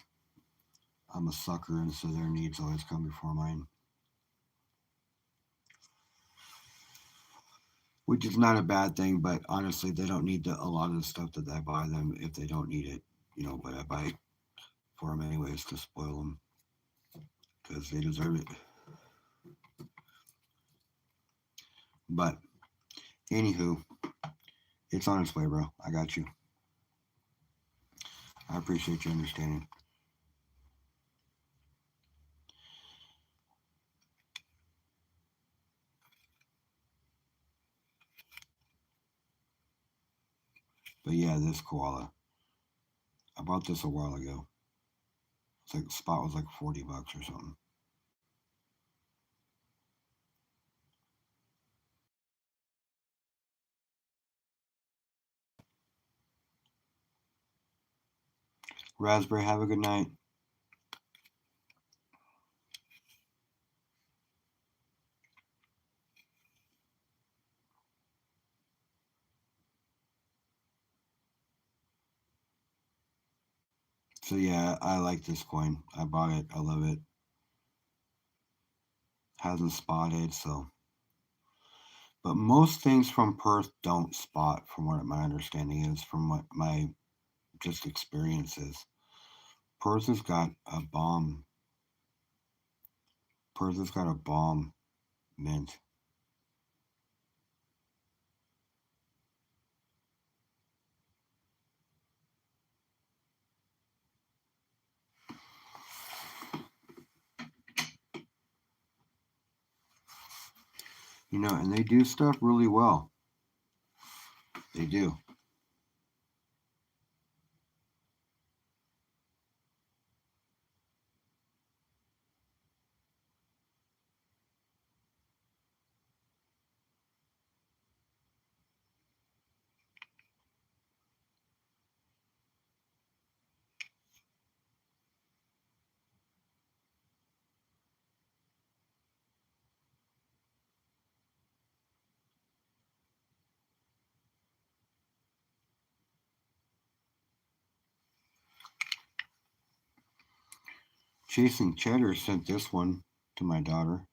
I'm a sucker, and so their needs always come before mine. Which is not a bad thing, but honestly, they don't need a lot of the stuff that I buy them if they don't need it. you know, but I buy for them anyways to spoil them because they deserve it. But anywho, it's on its way, bro. I got you. I appreciate your understanding. But yeah, this koala. I bought this a while ago. It's like the spot was like $40 or something. Raspberry, have a good night. So yeah, I like this coin. I bought it. I love it. Hasn't spotted, so. But most things from Perth don't spot, from what my understanding is, from what my just experiences. Perth has got a bomb. Perth has got a bomb mint. You know, and they do stuff really well. They do. Chasing Cheddar sent this one to my daughter.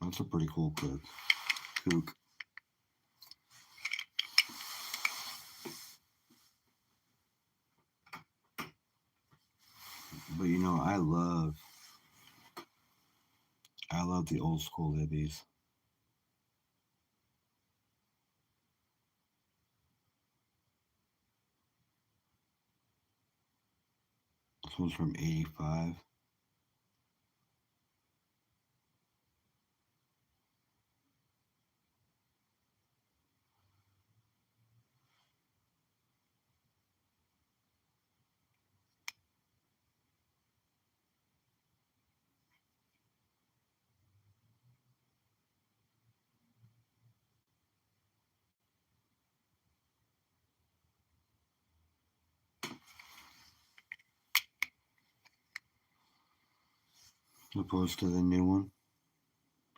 That's a pretty cool kook. But you know, I love the old school Libbies. This one's from '85. Opposed to the new one.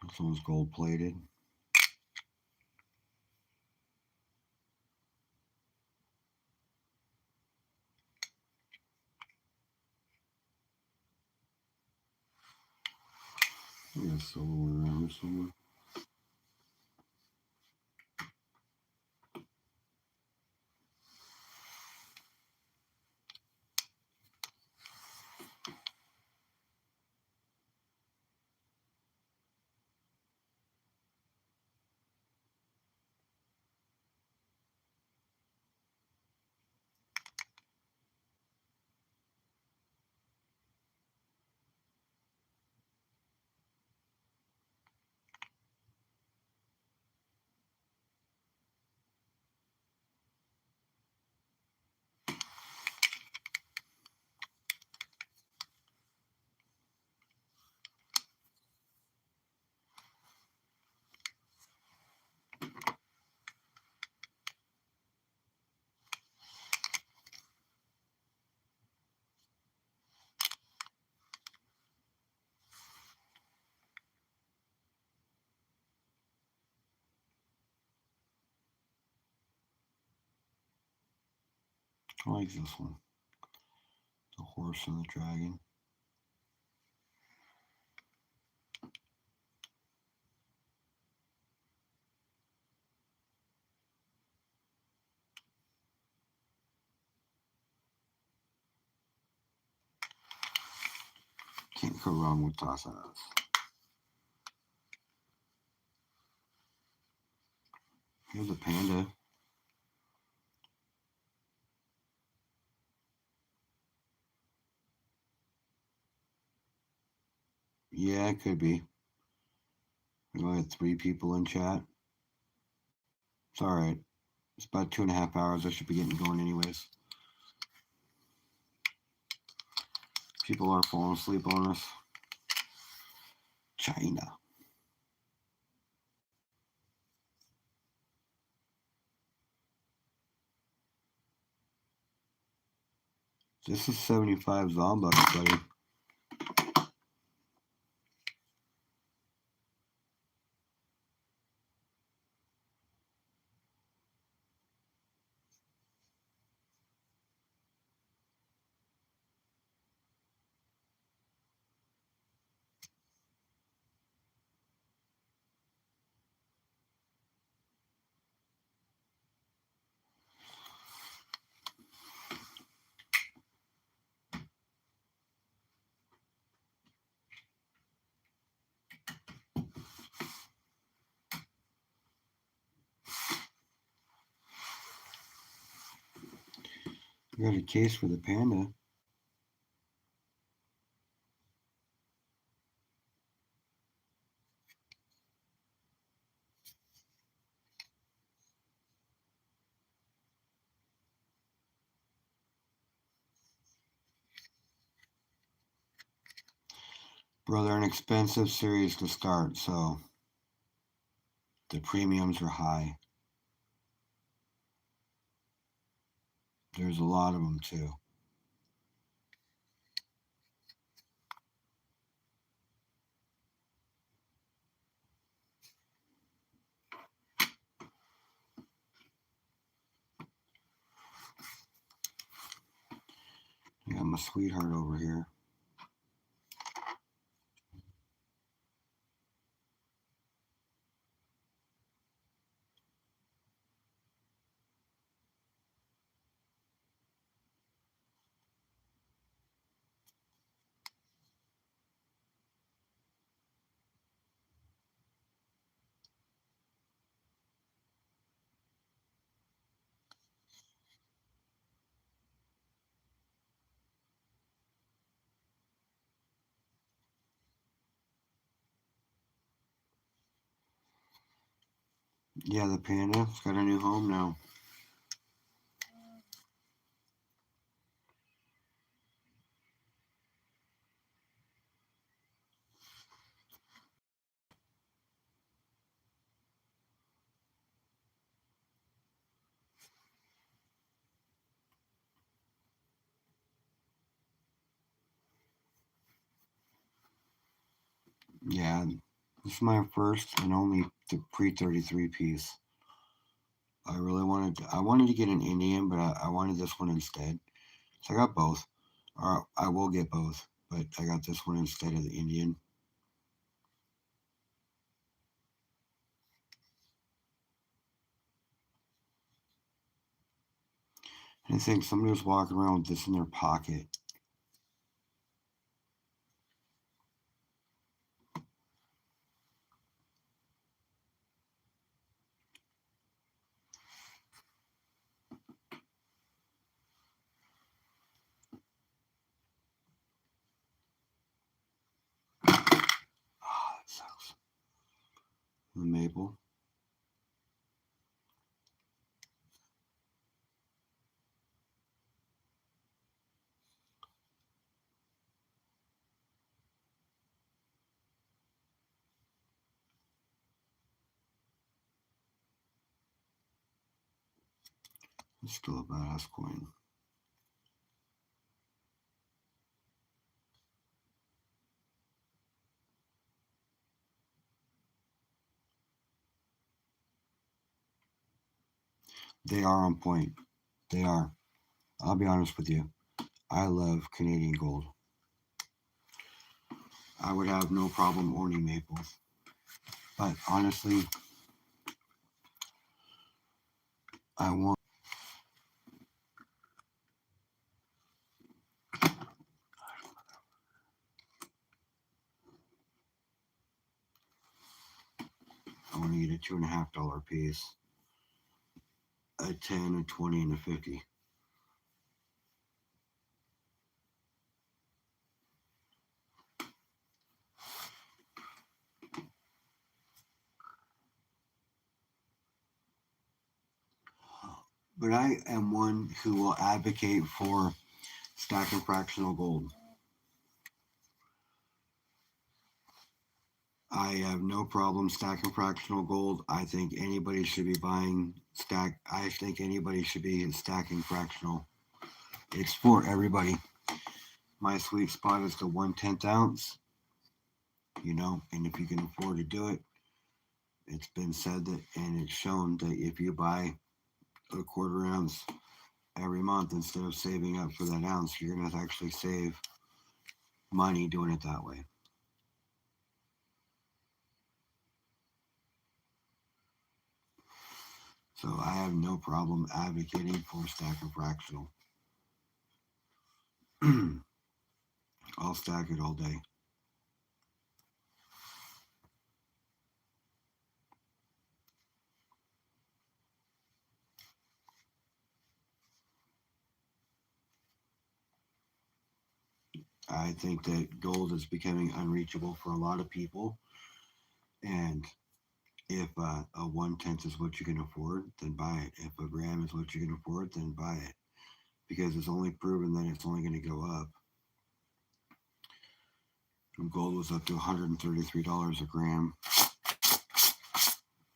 This one's gold plated. Yeah, silver one around here somewhere. I like this one. The horse and the dragon. Can't go wrong with Tassas. Here's a panda. Yeah, it could be. We only had 3 people in chat. It's alright. It's about 2.5 hours. I should be getting going anyways. People are falling asleep on us. China. This is 75 Zombucks, buddy. We got a case for the panda. Brother, an expensive series to start, so the premiums are high. There's a lot of them too. I got my sweetheart over here. Yeah, the panda. It's got a new home now. Yeah, this is my first and only pre-33 piece. I wanted to get an Indian, but I wanted this one instead. So I got both. Or I will get both, but I got this one instead of the Indian. And I think somebody was walking around with this in their pocket. Ah, that sucks. The maple. It's still a badass coin. They are on point. They are. I'll be honest with you. I love Canadian gold. I would have no problem owning maples. But honestly, I want. I want to get a $2.50 piece, a 10, a 20, and a 50. But I am one who will advocate for stacking fractional gold. I have no problem stacking fractional gold. I think anybody should be I think anybody should be stacking fractional. It's for everybody. My sweet spot is the 1/10 ounce, and if you can afford to do it, it's been said that, and it's shown that if you buy a 1/4 ounce every month instead of saving up for that ounce, you're going to actually save money doing it that way. So I have no problem advocating for stacking fractional. I'll stack it all day. I think that gold is becoming unreachable for a lot of people. And if a 1/10 is what you can afford, then buy it. If a gram is what you can afford, then buy it. Because it's only proven that it's only going to go up. And gold was up to $133 a gram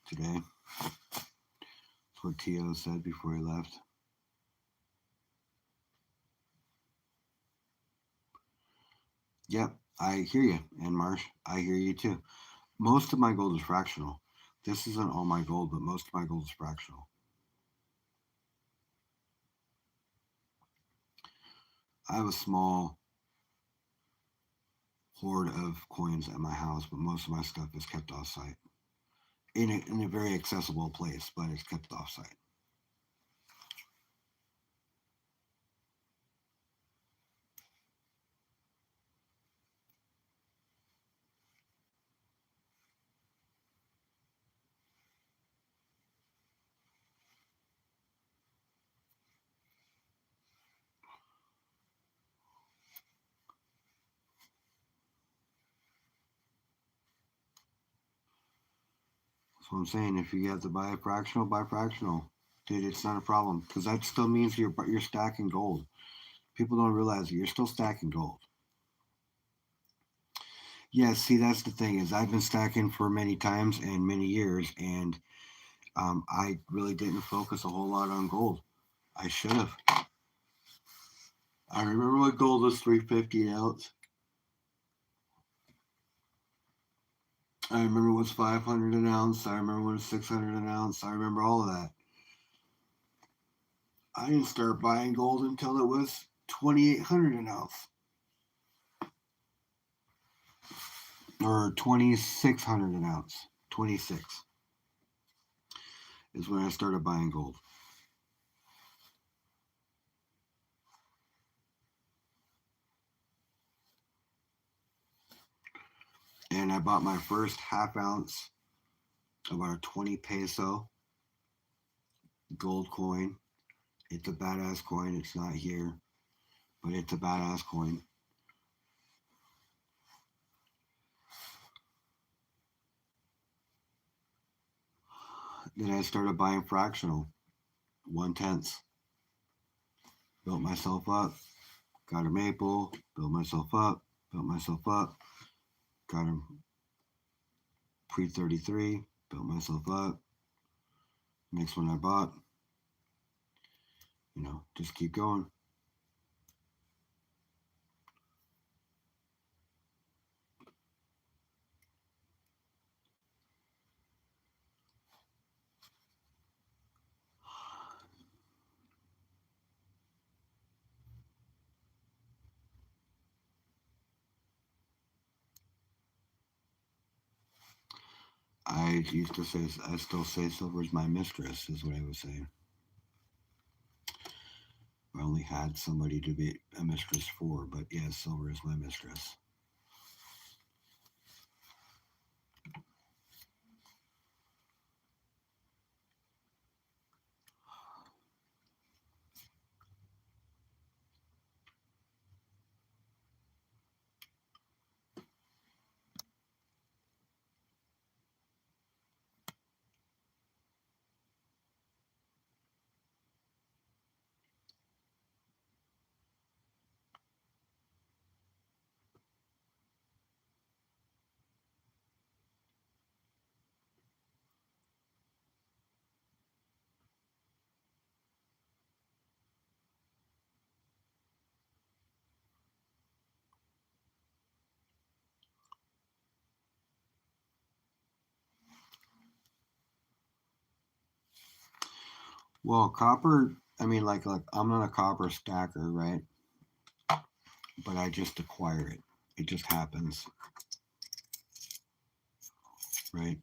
today. That's what T.O. said before he left. Yep, I hear you. And Marsh, I hear you too. Most of my gold is fractional. This isn't all my gold, but most of my gold is fractional. I have a small hoard of coins at my house, but most of my stuff is kept off-site. In a very accessible place, but it's kept off-site. So I'm saying, if you have to buy fractional, buy fractional. Dude, it's not a problem, because that still means you're stacking gold. People don't realize that you're still stacking gold. Yeah, see, that's the thing, is I've been stacking for many times and many years, and I really didn't focus a whole lot on gold. I should have. I remember when gold was $3.50 an ounce. I remember it was $500 an ounce. I remember when it was $600 an ounce. I remember all of that. I didn't start buying gold until it was $2,800 an ounce. Or $2,600 an ounce. 26 is when I started buying gold. And I bought my first 1/2 ounce, about a 20 peso gold coin. It's a badass coin. It's not here, but it's a badass coin. Then I started buying fractional, 1/10. Built myself up, got a maple, built myself up, got a pre-33, built myself up. Next one I bought, just keep going. I used to say, I still say silver is my mistress, is what I was saying. I only had somebody to be a mistress for, but yes, silver is my mistress. Well, copper, I mean, like I'm not a copper stacker, right? But I just acquire it. It just happens, right?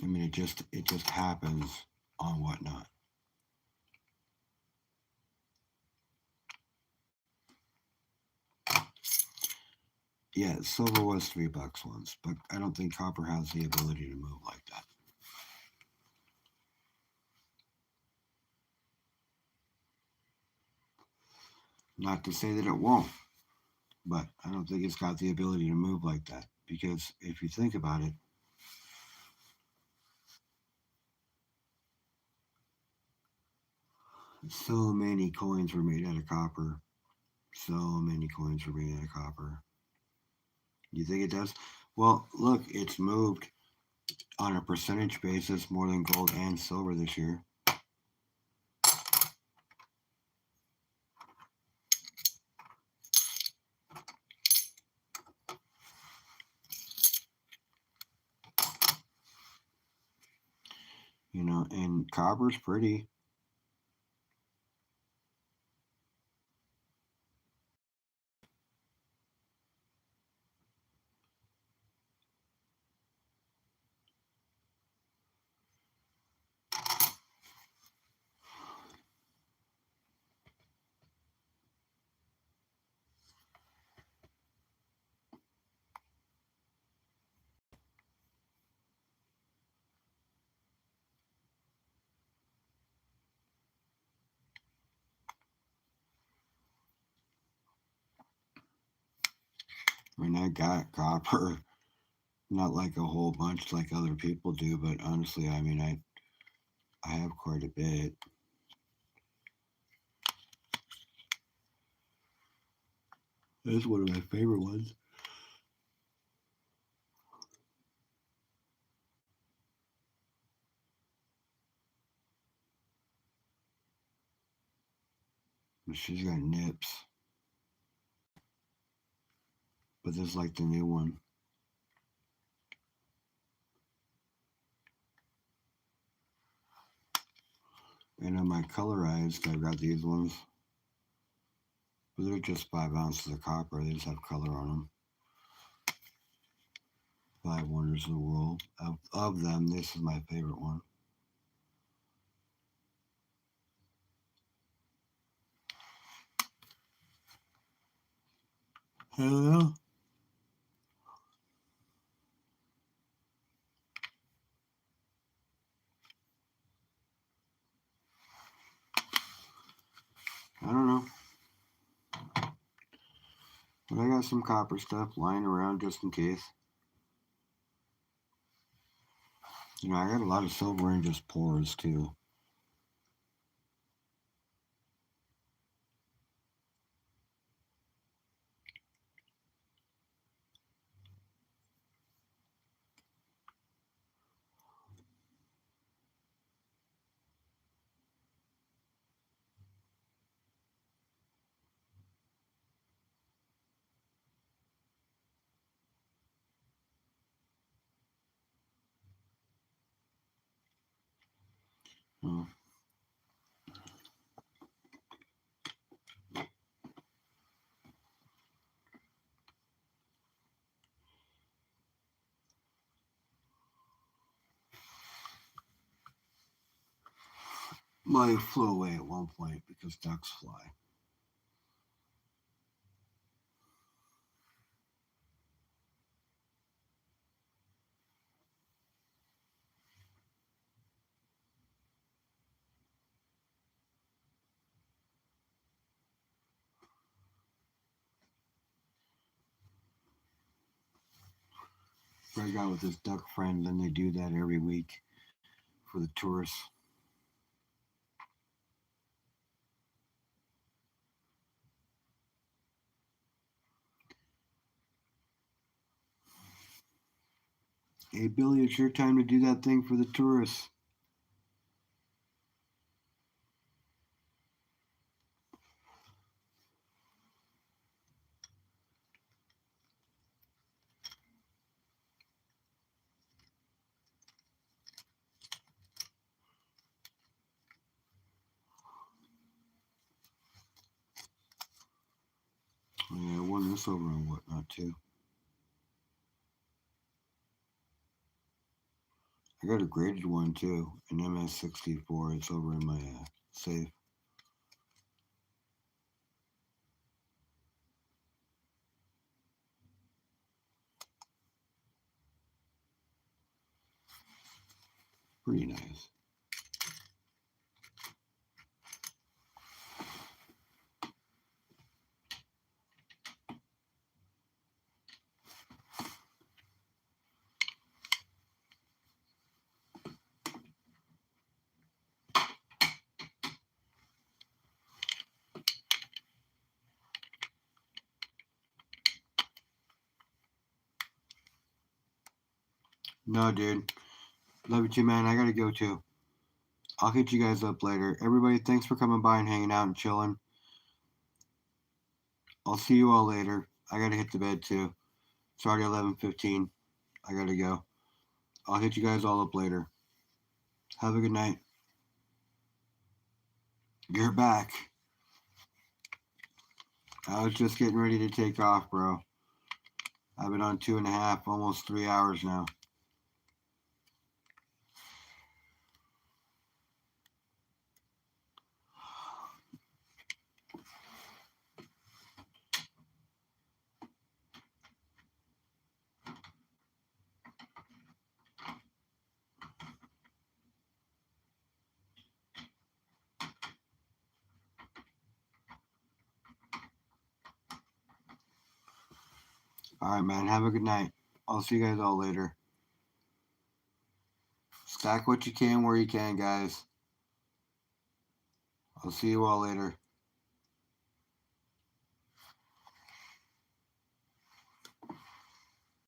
I mean, it just happens on whatnot. Yeah, silver was $3 once, but I don't think copper has the ability to move like that. Not to say that it won't, but I don't think it's got the ability to move like that. Because if you think about it, so many coins were made out of copper. So many coins were made out of copper. You think it does? Well, look, it's moved on a percentage basis more than gold and silver this year. You know, and copper's pretty. I mean, I got copper, not like a whole bunch like other people do, but honestly, I mean, I have quite a bit. That's one of my favorite ones. She's got nips, but this is like the new one. And on my colorized, I got these ones, but they're just 5 ounces of copper. They just have color on them. 5 wonders of the world. Of them, this is my favorite one. Hello. I don't know. But I got some copper stuff lying around just in case. You know, I got a lot of silver in just pores too. Oh. Well, flew away at one point because ducks fly. Break out with his duck friend, and they do that every week for the tourists. Hey, Billy, it's your time to do that thing for the tourists. Yeah, I won this over and whatnot, too. I got a graded one, too, an MS-64. It's over in my safe. Pretty nice. No, dude. Love you too, man. I gotta go too. I'll hit you guys up later. Everybody, thanks for coming by and hanging out and chilling. I'll see you all later. I gotta hit the bed too. It's already 11:15. I gotta go. I'll hit you guys all up later. Have a good night. You're back. I was just getting ready to take off, bro. I've been on 2.5, almost 3 hours now. All right, man. Have a good night. I'll see you guys all later. Stack what you can where you can, guys. I'll see you all later.